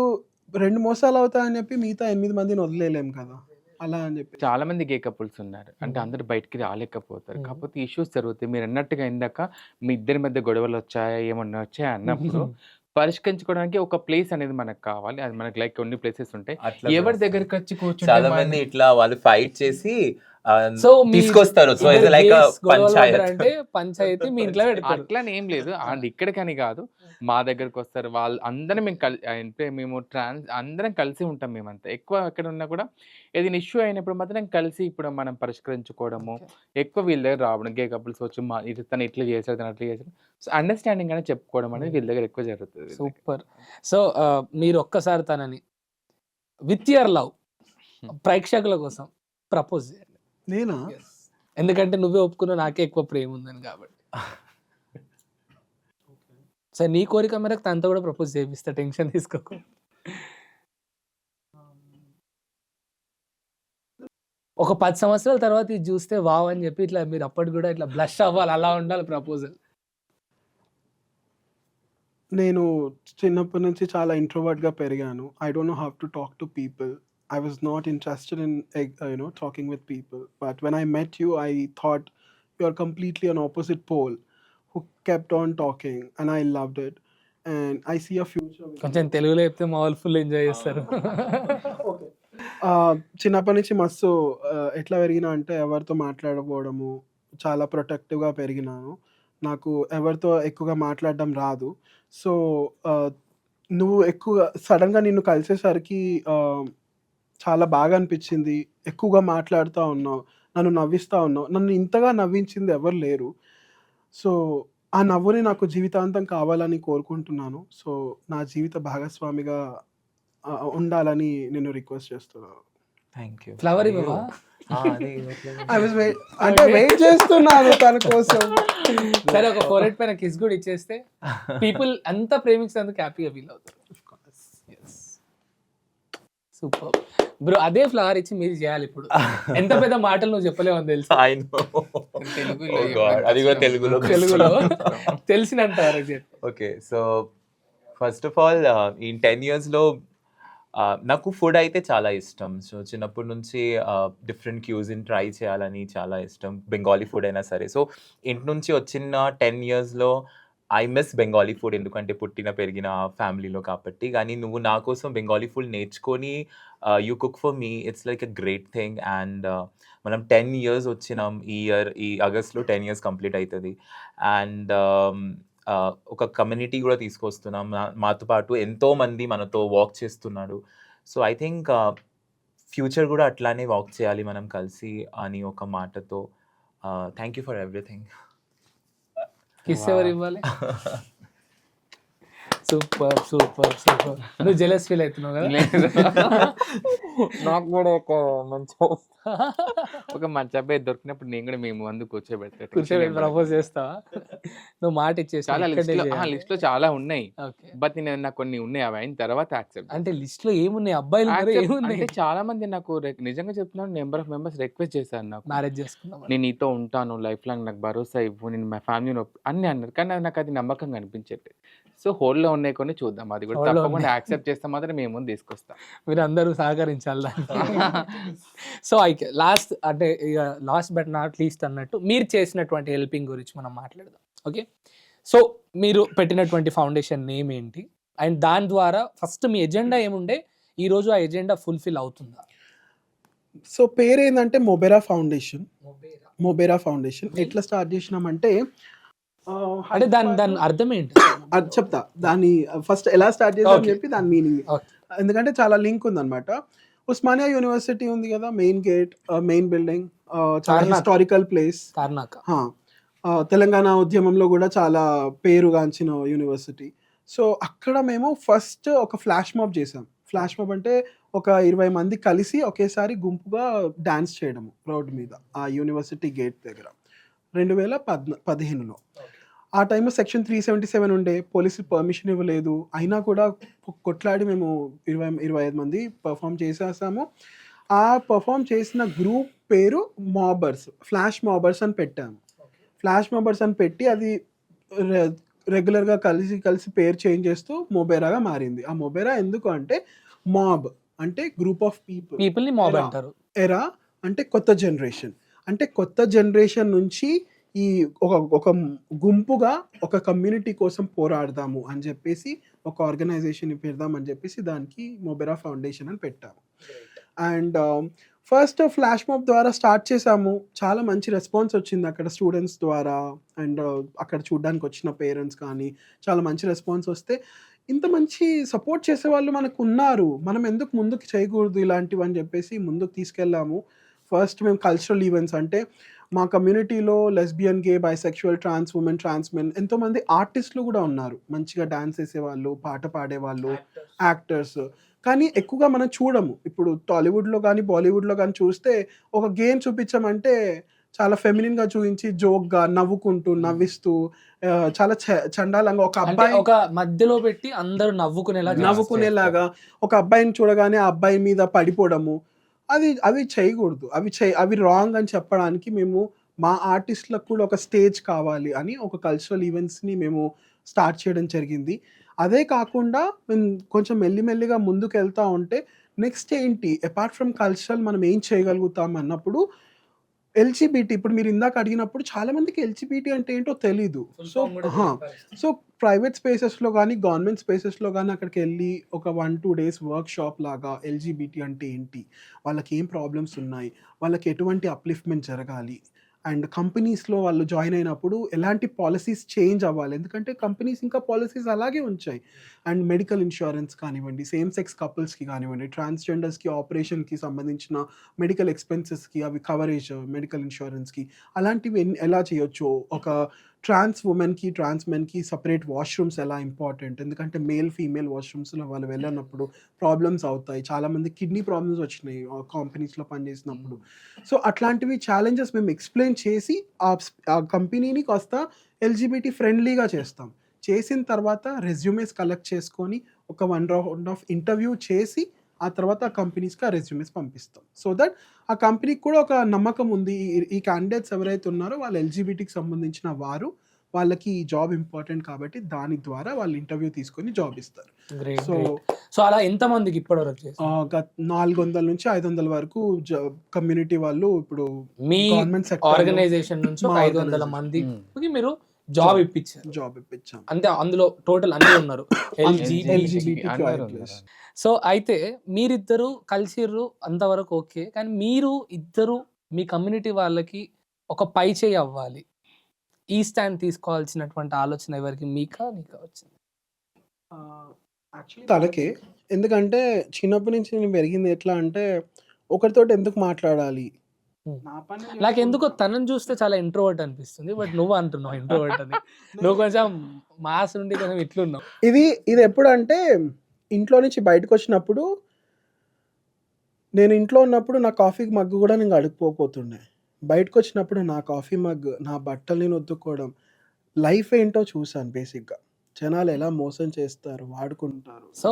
2 మోసాలు అవుతాయని చెప్పి మిగతా 8 మందిని వదిలేయలేం కదా! అలా అని చెప్పి. చాలా మంది గే కపుల్స్ ఉన్నారు. అంటే హ్మ్. అందరూ బయటికి రాలేకపోతారు. హ్మ్. కాకపోతే ఇష్యూస్ జరుగుతాయి. మీరన్నట్టుగా ఇందాక మీ ఇద్దరి మధ్య గొడవలొచ్చాయా, ఏమన్నా వచ్చాయా అన్నప్పుడు పరిష్కరించుకోవడానికి ఒక ప్లేస్ అనేది మనకు కావాలి. అది మనకి లైక్ కొన్ని ప్లేసెస్ ఉంటాయి. అట్లా కూడా ఎవరి వస్తాయి. దగ్గరికొచ్చి కూర్చుంటే చాలా మంది ఇట్లా వాళ్ళు ఫైట్ చేసి సో మీ తీసుకొస్తారు. సో ఇద్దరు ఇది లైక్ గేస్ గొడవలు పంచాయత్. పడ్డారంటే పంచాయతీ మీ ఇంట్లో పెడతారు. అట్లని ఏం లేదు. అండ్ ఇక్కడికని కాదు. మా దగ్గరకొస్తారు. వాళ్ళు అందరం మేము అంటే మేము అందరం కలిసి ఉంటాం మేమంతా. ఎక్కువ ఎక్కడున్నా కూడా ఏదైనా ఇష్యూ అయినప్పుడు మాత్రం కలిసి ఇప్పుడు మనం పరిష్కరించుకోవడము. ఓకే. ఎక్కువ వీళ్ళ దగ్గర రావడం. గే కపుల్స్ వచ్చి తను ఇట్లా చేసాడు, తను అట్లా చేసాడు. సో, అండర్‌స్టాండింగ్ అనేది చెప్పుకోవడం అనేది వీళ్ళ దగ్గర ఎక్కువ జరుగుతది. వీళ్ళ దగ్గర. సూపర్. సో మీరు ఒక్కసారి తనని విత్ యువర్ లవ్ ప్రేక్షకుల కోసం ప్రపోజ్ చేయండి. నేనా? ఎందుకంటే నువ్వే ఒప్పుకున్నావు నాకే ఎక్కువ ప్రేమ ఉందని కాబట్టి. సరే నీ కోరిక మేరకు తనతో కూడా ప్రపోజ్ చేపిస్తా, టెన్షన్ తీసుకోకు. ఒక 10 సంవత్సరాల తర్వాత ఇది చూస్తే వావ్ అని చెప్పి ఇట్లా మీరు అప్పటికి కూడా ఇట్లా బ్లష్ అవ్వాలి, అలా ఉండాలి ప్రపోజల్. నేను చిన్నప్పటి నుంచి చాలా ఇంట్రోవర్ట్‌గా పెరిగాను. I don't know how to talk to people. I was not interested in talking with people. But when I met you, I thought you're completely an opposite pole who kept on talking, and I loved it. And I see a future with కొంచెం you. తెలుగులో చెప్తే మా వాళ్ళు ఫుల్ ఎంజాయ్ చేస్తారు. Okay. చిన్నప్పటి నుంచి మస్తు ఎట్లా పెరిగినా అంటే ఎవరితో మాట్లాడకపోవడము, చాలా ప్రొటెక్టివ్‌గా పెరిగినాను. నాకు ఎవరితో ఎక్కువగా మాట్లాడడం రాదు. సో, నువ్వు ఎక్కువగా సడెన్‌గా నిన్ను కలిసేసరికి చాలా బాగా అనిపించింది. ఎక్కువగా మాట్లాడుతా ఉన్నావు. నన్ను నవ్విస్తా ఉన్నావు. నన్ను ఇంతగా నవ్వించింది ఎవరు లేరు. సో, ఆ నవ్వుని నాకు జీవితాంతం కావాలని కోరుకుంటున్నాను. సో, నా జీవిత భాగస్వామిగా ఉండాలని నేను రిక్వెస్ట్ చేస్తున్నాను. Thank you. ఫ్లవర్ ఇవ్వవా? ఐ వాస్ అంటే వెయిట్ చేస్తున్నాను తన కోసం. సరే ఒక ఫోరెట్ పైన కిస్ కూడా ఇచ్చేస్తే పీపుల్ అంతా ప్రేమించినందుకు హ్యాపీగా ఫీల్ అవుతారు. Super bro. అదే ఫ్లవర్ ఇచ్చి మీరు చేయాలి ఇప్పుడు. ఎంత పెద్ద మాటలు నువ్వు చెప్పలేవు అని తెలుసు. I know. తెలుగులో Oh God. అది కూడా తెలుగులో. తెలుగులో తెలిసినంటారు. Okay. So first of all ఈ 10 ఇయర్స్‌లో నాకు ఫుడ్ అయితే చాలా ఇష్టం. సో చిన్నప్పటి నుంచి డిఫరెంట్ క్యూజిన్ ట్రై చేయాలని చాలా ఇష్టం. బెంగాలీ ఫుడ్ అయినా సరే. సో ఇంటి నుంచి వచ్చిన 10 ఇయర్స్‌లో ఐ మిస్ బెంగాలీ ఫుడ్, ఎందుకంటే పుట్టిన పెరిగిన ఫ్యామిలీలో కాబట్టి. కానీ నువ్వు నా కోసం బెంగాలీ ఫుడ్ నేర్చుకొని you cook for me, it's like a great thing. And మనం 10 ఇయర్స్ వచ్చినాం. ఈ ఆగస్ట్‌లో 10 ఇయర్స్ కంప్లీట్ అవుతుంది. అండ్ ఒక కమ్యూనిటీ కూడా తీసుకొస్తున్నాం. మాతో పాటు ఎంతోమంది మనతో వాక్ చేస్తున్నాడు. సో ఐ థింక్ ఫ్యూచర్ కూడా అట్లానే వాక్ చేయాలి మనం కలిసి అని ఒక మాటతో thank you for everything. Kiss ఎవరు ఇవ్వాలి? Super super super. నువ్వు జెలస్ ఫీల్ అవుతున్నావు కదా? నాకు కూడా ఒక మంచి అబ్బాయి దొరికినప్పుడు నేను కూడా మేము ముందు కూర్చోబెడతా. కూర్చోబెట్టి ప్రపోజ్ చేస్తావా? నువ్వు మాట ఇచ్చేసి చాలా లిస్ట్ లో చాలా ఉన్నాయి. ఓకే. బట్ నేను నాకు కొన్ని ఉన్నాయి, అవి అయిన తర్వాత యాక్సెప్ట్. అంటే లిస్ట్ లో ఏమున్నాయి? అబ్బాయిలు ఉన్నారు, ఏమున్నాయి? అంటే చాలా మంది నాకు నిజంగా చెప్తున్నాను, నెంబర్ ఆఫ్ మెంబర్స్ రిక్వెస్ట్ చేశారు నాకు, మ్యారేజ్ చేసుకుందాం. నేను నీతో ఉంటాను లైఫ్ లాంగ్, నాకు భరోసా ఇవ్వు, నేను మా ఫ్యామిలీని అన్ని అన్నారు. కానీ నాకు అది నమ్మకంగా అనిపించట్లేదు. సో హోల్లో ఉన్నాయి కొన్ని, చూద్దాం. అది కూడా హోల్లో తప్పకుండా ఉన్నాయి. యాక్సెప్ట్ చేస్తే మాత్రం మేము ముందు తీసుకొస్తాం. మీరు అందరూ సహకరించాలి దానికి. సో అయితే లాస్ట్ బట్ నాట్ లీస్ట్ అన్నట్టు మీరు చేసినటువంటి హెల్పింగ్ గురించి మనం మాట్లాడదాం. ఓకే. సో మీరు పెట్టినటువంటి ఫౌండేషన్ నేమ్ ఏంటి, అండ్ దాని ద్వారా ఫస్ట్ మీ ఎజెండా ఏముండే, ఈ రోజు ఆ ఎజెండా ఫుల్ఫిల్ అవుతుందా? సో పేరు ఏంటంటే మొబెరా ఫౌండేషన్. ఎట్లా స్టార్ట్ చేసినామంటే అంటే దాని అర్థం ఏంటి? అది చెప్తా. దాన్ని ఫస్ట్ ఎలా స్టార్ట్ చేసామని Okay. చెప్పి దాని మీనింగ్, Okay. ఎందుకంటే చాలా లింక్ ఉందన్నమాట. ఉస్మానియా యూనివర్సిటీ ఉంది కదా, మెయిన్ గేట్, మెయిన్ బిల్డింగ్, చాలా కార్నాక్. Historical place. కార్నాక. తెలంగాణ ఉద్యమంలో కూడా చాలా పేరుగాంచిన యూనివర్సిటీ. సో అక్కడ మేము ఫస్ట్ ఒక ఫ్లాష్ మాబ్ చేసాం. ఫ్లాష్ మాబ్ అంటే ఒక 20 మంది కలిసి ఒకేసారి గుంపుగా డాన్స్ చేయడము రోడ్డు మీద ఆ యూనివర్సిటీ గేట్ దగ్గర 2015లో. ఆ టైంలో సెక్షన్ 377 ఉండే, పోలీసులు పర్మిషన్ ఇవ్వలేదు. అయినా కూడా కొట్లాడి మేము 25 మంది పర్ఫామ్ చేసేసాము. ఆ పర్ఫామ్ చేసిన గ్రూప్ పేరు మాబర్స్, ఫ్లాష్ మాబర్స్ అని పెట్టాము. ఫ్లాష్ మాబర్స్ అని పెట్టి అది రెగ్యులర్గా కలిసి పేరు చేంజ్ చేస్తూ మొబెరాగా మారింది. ఆ మొబెరా ఎందుకు అంటే మాబ్ అంటే గ్రూప్ ఆఫ్ పీపుల్ ని మాబ్ Era. అంటారు. ఎరా అంటే కొత్త జనరేషన్. అంటే కొత్త జనరేషన్ నుంచి ఈ ఒక గుంపుగా ఒక కమ్యూనిటీ కోసం పోరాడదాము అని చెప్పేసి ఒక ఆర్గనైజేషన్ పెడదాం అని చెప్పేసి దానికి మొబెరా ఫౌండేషన్ అని పెట్టాము. అండ్ ఫస్ట్ ఫ్లాష్ మాబ్ ద్వారా స్టార్ట్ చేసాము. చాలా మంచి రెస్పాన్స్ వచ్చింది అక్కడ స్టూడెంట్స్ ద్వారా. అండ్ అక్కడ చూడడానికి వచ్చిన పేరెంట్స్ కానీ చాలా మంచి రెస్పాన్స్ వస్తే ఇంత మంచి సపోర్ట్ చేసేవాళ్ళు మనకు ఉన్నారు, మనం ఎందుకు ముందుకు చేయకూడదు ఇలాంటివి అని చెప్పేసి ముందుకు తీసుకెళ్ళాము. ఫస్ట్ మేము కల్చరల్ ఈవెంట్స్ అంటే మా కమ్యూనిటీలో లెస్బియన్, గే, బైసెక్షువల్, ట్రాన్స్ ఉమెన్, ట్రాన్స్ మెన్ ఎంతోమంది ఆర్టిస్టులు కూడా ఉన్నారు. మంచిగా డాన్స్ చేసేవాళ్ళు, పాట పాడేవాళ్ళు, యాక్టర్స్. కానీ ఎక్కువగా మనం చూడము. ఇప్పుడు టాలీవుడ్లో కానీ బాలీవుడ్లో కానీ చూస్తే ఒక గేమ్ చూపించామంటే చాలా ఫెమినిన్గా చూపించి జోక్గా నవ్వుకుంటూ నవ్విస్తూ చాలా చండాలంగా ఒక అంటే అబ్బాయి ఒక మధ్యలో పెట్టి అందరూ నవ్వుకునేలాగా ఒక అబ్బాయిని చూడగానే ఆ అబ్బాయి మీద పడిపోవడము అవి చేయకూడదు. అవి రాంగ్ అని చెప్పడానికి మేము మా ఆర్టిస్టులకు కూడా ఒక స్టేజ్ కావాలి అని ఒక కల్చరల్ ఈవెంట్స్ని మేము స్టార్ట్ చేయడం జరిగింది. అదే కాకుండా మేము కొంచెం మెల్లిమెల్లిగా ముందుకు వెళ్తూ ఉంటే నెక్స్ట్ ఏంటి అపార్ట్ ఫ్రమ్ కల్చరల్ మనం ఏం చేయగలుగుతాం అన్నప్పుడు ఎల్జీబీటీ ఇప్పుడు మీరు ఇందాక అడిగినప్పుడు చాలా మందికి ఎల్జీబీటీ అంటే ఏంటో తెలీదు. సో ప్రైవేట్ స్పేసెస్లో కానీ గవర్నమెంట్ స్పేసెస్లో కానీ అక్కడికి వెళ్ళి ఒక 1-2 డేస్ వర్క్ షాప్ లాగా ఎల్జీబీటీ అంటే ఏంటి, వాళ్ళకి ఏం ప్రాబ్లమ్స్ ఉన్నాయి, వాళ్ళకి ఎటువంటి అప్లిఫ్ట్మెంట్ జరగాలి, అండ్ కంపెనీస్లో వాళ్ళు జాయిన్ అయినప్పుడు ఎలాంటి పాలసీస్ చేంజ్ అవ్వాలి, ఎందుకంటే కంపెనీస్ ఇంకా పాలసీస్ అలాగే ఉంచాయి. అండ్ మెడికల్ ఇన్సూరెన్స్ కానివ్వండి, సేమ్ సెక్స్ కపుల్స్కి కానివ్వండి, ట్రాన్స్జెండర్స్కి ఆపరేషన్కి సంబంధించిన మెడికల్ ఎక్స్పెన్సెస్కి అవి కవరేజ్ మెడికల్ ఇన్సూరెన్స్కి అలాంటివి ఎలా చేయొచ్చు, ఒక ట్రాన్స్ ఉమెన్కి ట్రాన్స్ మెన్కి సపరేట్ వాష్రూమ్స్ ఎలా ఇంపార్టెంట్, ఎందుకంటే మేల్ ఫీమేల్ వాష్రూమ్స్లో వాళ్ళు వెళ్ళినప్పుడు ప్రాబ్లమ్స్ అవుతాయి. చాలామంది కిడ్నీ ప్రాబ్లమ్స్ వచ్చినాయి కంపెనీస్లో పనిచేసినప్పుడు. సో అట్లాంటివి ఛాలెంజెస్ మేము ఎక్స్ప్లెయిన్ చేసి ఆ కంపెనీని కాస్త ఎల్జీబీటీ ఫ్రెండ్లీగా చేస్తాం. చేసిన తర్వాత రెజ్యూమేస్ కలెక్ట్ చేసుకొని ఒక 1 రౌండ్ ఆఫ్ ఇంటర్వ్యూ చేసి ఆ తర్వాత ఆ కంపెనీస్కి ఆ రెజ్యూమేస్ పంపిస్తాం. సో దట్ ఆ కంపెనీకి కూడా ఒక నమ్మకం ఉంది, ఈ క్యాండిడేట్స్ ఎవరైతే ఉన్నారో వాళ్ళు ఎల్జీబీటీకి సంబంధించిన వారు, వాళ్ళకి ఈ జాబ్ ఇంపార్టెంట్ కాబట్టి దాని ద్వారా వాళ్ళు ఇంటర్వ్యూ తీసుకొని జాబ్ ఇస్తారు. సో సో అలా ఎంత మందికి ఇప్పటివరకు 400 నుంచి 500 వరకు కమ్యూనిటీ వాళ్ళు ఇప్పుడు మీ గవర్నమెంట్ సెక్టర్ ఆర్గనైజేషన్ నుంచి ఒక 500 మందికి మీరు జాబ్ ఇప్పించాం. అంటే అందులో టోటల్ అన్ని ఉన్నారు LGBT. సో అయితే మీరిద్దరు కలిసిర్రు అంతవరకు ఓకే, కానీ మీరు ఇద్దరు మీ కమ్యూనిటీ వాళ్ళకి ఒక పై చేయి అవ్వాలి, ఈ స్టాండ్ తీసుకోవాల్సినటువంటి ఆలోచన ఎవరికి, మీకా నీకా వచ్చింది? తనకే. ఎందుకంటే చిన్నప్పటి నుంచి నేను పెరిగింది ఎట్లా అంటే ఒకరితోటి ఎందుకు మాట్లాడాలి, నాకు ఎందుకో తనని చూస్తే చాలా ఇంట్రోవర్ట్ అనిపిస్తుంది, బట్ నువ్వు అంటున్నావు ఇంట్రోవర్ట్ అని. నువ్వు కొంచెం మాస్ నుండి కొంచెం ఇట్లున్నావు. ఇది ఎప్పుడంటే ఇంట్లో నుంచి బయటకు వచ్చినప్పుడు, నేను ఇంట్లో ఉన్నప్పుడు నా కాఫీ మగ్గు కూడా నేను అడుక్కోపోతుండే. బయటకు వచ్చినప్పుడు నా కాఫీ మగ్, నా బట్టలు నేను వద్దుకోవడం, లైఫ్ ఏంటో చూసాను బేసిక్గా. జనాలు ఎలా మోసం చేస్తారు, వాడుకుంటారు. సో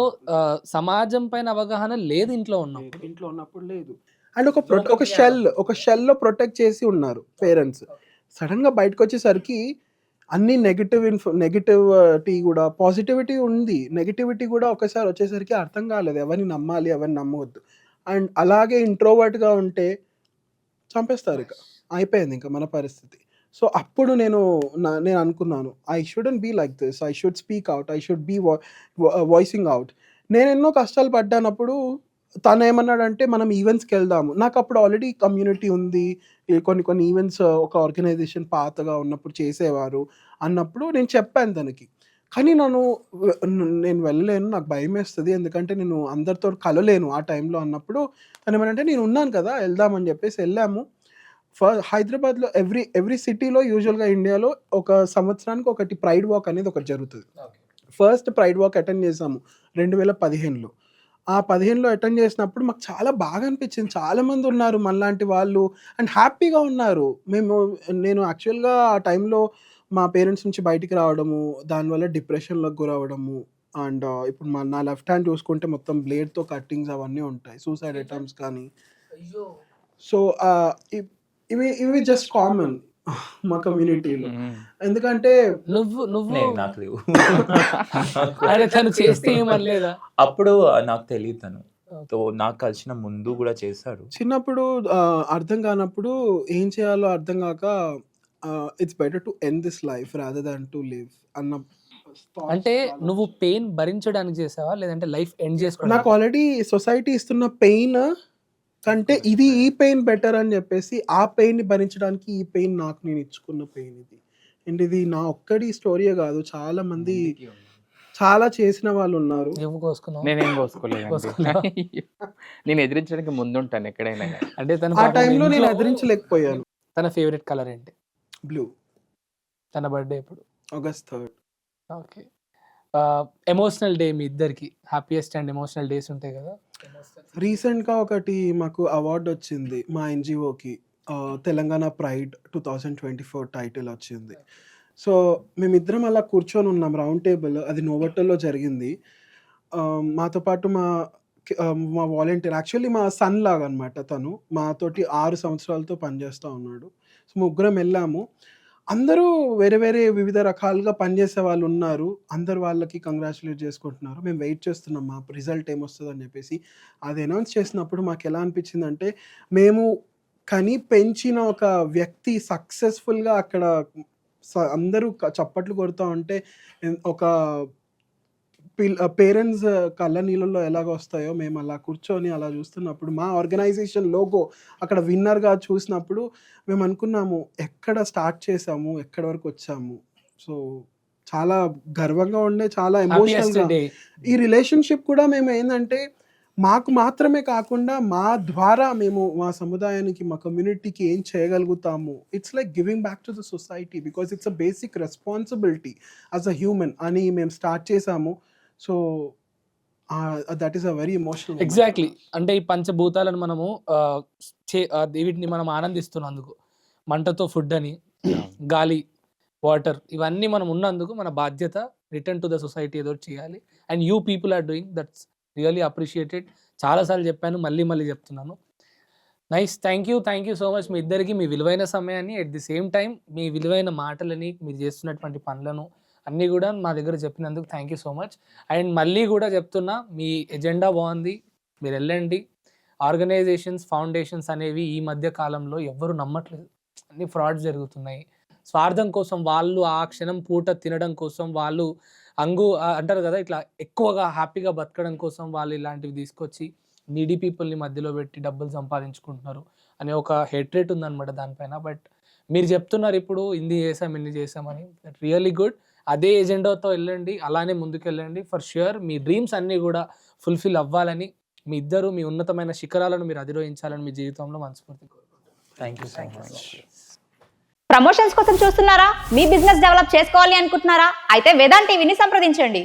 సమాజం పైన అవగాహన లేదు ఇంట్లో ఉన్నప్పుడు లేదు. అండ్ ఒక షెల్లో ప్రొటెక్ట్ చేసి ఉన్నారు పేరెంట్స్. సడన్గా బయటకు వచ్చేసరికి అన్ని నెగిటివిటీ కూడా, పాజిటివిటీ ఉంది, నెగిటివిటీ కూడా ఒకసారి వచ్చేసరికి అర్థం కాలేదు ఎవరిని నమ్మాలి ఎవరిని నమ్మవద్దు. అండ్ అలాగే ఇంట్రోవర్ట్గా ఉంటే చంపేస్తారు, ఇక అయిపోయింది ఇంకా మన పరిస్థితి. సో అప్పుడు నేను అనుకున్నాను, I shouldn't be like this, I should speak out, I should be voicing out. నేను ఎన్నో కష్టాలు పడ్డానప్పుడు తను ఏమన్నాడంటే మనం ఈవెంట్స్కి వెళ్దాము. నాకు అప్పుడు ఆల్రెడీ కమ్యూనిటీ ఉంది, కొన్ని ఈవెంట్స్ ఒక ఆర్గనైజేషన్ పాతగా ఉన్నప్పుడు చేసేవారు అన్నప్పుడు నేను చెప్పాను తనకి. కానీ నేను వెళ్ళలేను, నాకు భయం వేస్తుంది, ఎందుకంటే నేను అందరితో కలలేను ఆ టైంలో అన్నప్పుడు తను ఏమంటే నేను ఉన్నాను కదా వెళ్దామని చెప్పేసి వెళ్ళాము. హైదరాబాద్లో ఎవ్రీ సిటీలో యూజువల్గా ఇండియాలో ఒక సంవత్సరానికి ఒకటి ప్రైడ్ వాక్ అనేది ఒకటి జరుగుతుంది. ఫస్ట్ ప్రైడ్ వాక్ అటెండ్ చేసాము 2015లో. ఆ 15లో అటెండ్ చేసినప్పుడు మాకు చాలా బాగా అనిపించింది. చాలామంది ఉన్నారు మనలాంటి వాళ్ళు అండ్ హ్యాపీగా ఉన్నారు. నేను యాక్చువల్గా ఆ టైంలో మా పేరెంట్స్ నుంచి బయటికి రావడము, దానివల్ల డిప్రెషన్లోకి గురవడము. అండ్ ఇప్పుడు నా లెఫ్ట్ హ్యాండ్ చూసుకుంటే మొత్తం బ్లేడ్తో కట్టింగ్స్ అవన్నీ ఉంటాయి, సూసైడ్ అటెంప్ట్స్ కానీ. సో ఇవి జస్ట్ కామన్. మా కమ్యూనిటీలో. మ్మ్. ఎందుకంటే నువ్వు నాకు లేవు. అరే తను చేస్తే ఏమనలేదా? అప్పుడు నాకు తెలియదు తను. సో నాకు కలిసిన ముందు కూడా చేశాడు. చిన్నప్పుడు అర్థం కానప్పుడు ఏం చేయాలో అర్థం కాక it's better to end this life rather than to live అన్న thoughts అంటే చాలా నువ్వు పెయిన్ భరించడానికి చేసావా లేదంటే లైఫ్ ఎండ్ చేసుకోవడానికి? నాకు ఆల్రెడీ సొసైటీ ఇస్తున్న పెయిన్ కంటే ఇది ఈ పెయిన్ బెటర్ అని చెప్పేసి ఆ పెయిన్ ని భరించడానికి ఈ పెయిన్ నాకు నేను ఇచ్చుకున్న పెయిన్ ఇది. అండ్ ఇది నా ఒక్కడి స్టోరీయే కాదు, చాలా మంది చాలా చేసిన వాళ్ళు ఉన్నారు. నువ్వు కోసుకున్నావు నేనేం కోసుకోలేదండి. నేను ఎదిరించడానికి ముందుంటాను ఎక్కడైనా కానీ. అంటే తన ఆ పాపం టైంలో నేను ఇంట్లో ఎదిరించలేకపోయాను. తన ఫేవరెట్ కలర్ ఏంటి? బ్లూ. తన బర్త్డే ఎప్పుడు? August 3rd. Okay. Emotional day మీ ఇద్దరికి హ్యాపీయెస్ట్ అండ్ ఎమోషనల్ డేస్ ఉంటాయి కదా. రీసెంట్గా ఒకటి మాకు అవార్డు వచ్చింది మా ఎన్జిఓకి, తెలంగాణ ప్రైడ్ 2024 టైటిల్ వచ్చింది. సో మేమిద్దరం అలా కూర్చొని ఉన్నాం రౌండ్ టేబుల్, అది నోవోటల్లో జరిగింది. మాతో పాటు మా వాలంటీర్, యాక్చువల్లీ మా సన్ లాగా అనమాట తను, మాతోటి 6 సంవత్సరాలతో పనిచేస్తూ ఉన్నాడు. సో ముగ్గురం వెళ్ళాము. అందరూ వేరే వేరే వివిధ రకాలుగా పనిచేసే వాళ్ళు ఉన్నారు. అందరు వాళ్ళకి కంగ్రాచులేట్ చేసుకుంటున్నారు. మేము వెయిట్ చేస్తున్నాం మా రిజల్ట్ ఏమొస్తుందని చెప్పేసి. అది అనౌన్స్ చేసినప్పుడు మాకు ఎలా అనిపించిందంటే, మేము కని పెంచిన ఒక వ్యక్తి సక్సెస్ఫుల్గా అక్కడ అందరూ చప్పట్లు కొడుతూ ఉంటే ఒక పేరెంట్స్ కళ్ళ నీళ్ళల్లో ఎలాగ వస్తాయో మేము అలా కూర్చొని అలా చూస్తున్నప్పుడు, మా ఆర్గనైజేషన్ లోగో అక్కడ విన్నర్గా చూసినప్పుడు మేము అనుకున్నాము ఎక్కడ స్టార్ట్ చేసాము, ఎక్కడి వరకు వచ్చాము. సో చాలా గర్వంగా ఉండే, చాలా హ్యాపీయెస్ట్ ఎమోషనల్గా. డే. ఈ రిలేషన్షిప్ కూడా మేము ఏంటంటే మాకు మాత్రమే కాకుండా మా ద్వారా మేము మా సముదాయానికి, మా కమ్యూనిటీకి ఏం చేయగలుగుతాము, it's like giving back to the society because it's a basic responsibility as a human అని మేము స్టార్ట్ చేసాము. So that is a very emotional. Exactly. అంటే ఈ పంచభూతాలను మనము వీటిని మనం ఆనందిస్తున్నందుకు, మంటతో ఫుడ్ అని, గాలి, వాటర్, ఇవన్నీ మనం ఉన్నందుకు మన బాధ్యత రిటర్న్ టు ద సొసైటీ ఏదో చేయాలి. And you people are doing that's really appreciated. చాలాసార్లు చెప్పాను, మళ్ళీ చెప్తున్నాను. Nice. Thank you so much మీ ఇద్దరికి, మీ విలువైన సమయాన్ని, ఎట్ ది సేమ్ టైం మీ విలువైన మాటలని, మీరు చేస్తున్నటువంటి పనులను అన్నీ కూడా మా దగ్గర చెప్పినందుకు thank you so much. And మళ్ళీ కూడా చెప్తున్నా, మీ ఎజెండా బాగుంది, మీరు వెళ్ళండి. ఆర్గనైజేషన్స్, ఫౌండేషన్స్ అనేవి ఈ మధ్య కాలంలో ఎవ్వరు నమ్మట్లేదు, అన్ని ఫ్రాడ్స్ జరుగుతున్నాయి. స్వార్థం కోసం వాళ్ళు ఆ క్షణం పూట తినడం కోసం, వాళ్ళు అంటారు కదా, ఇట్లా ఎక్కువగా హ్యాపీగా బతకడం కోసం వాళ్ళు ఇలాంటివి తీసుకొచ్చి నీడీ పీపుల్ని మధ్యలో పెట్టి డబ్బులు సంపాదించుకుంటున్నారు అనే ఒక హెట్రేట్ ఉందన్నమాట దానిపైన. బట్ మీరు చెప్తున్నారు ఇప్పుడు ఇన్ని చేసామని, దట్ రియల్లీ గుడ్. అదే ఎజెండాతో వెళ్ళండి, అలానే ముందుకు వెళ్ళండి. ఫర్ ష్యూర్ మీ డ్రీమ్స్ అన్నీ కూడా ఫుల్ఫిల్ అవ్వాలని, మీ ఇద్దరు మీ ఉన్నతమైన శిఖరాలను మీరు అధిరోహించాలని మీ జీవితంలో మనస్ఫూర్తి కోరుకుంటున్నాను. Thank you so much. Promotions కోసం చూస్తున్నారా? మీ బిజినెస్ డెవలప్ చేసుకోవాలి అనుకుంటున్నారా? అయితే వేదాంత్ టీవీని సంప్రదించండి.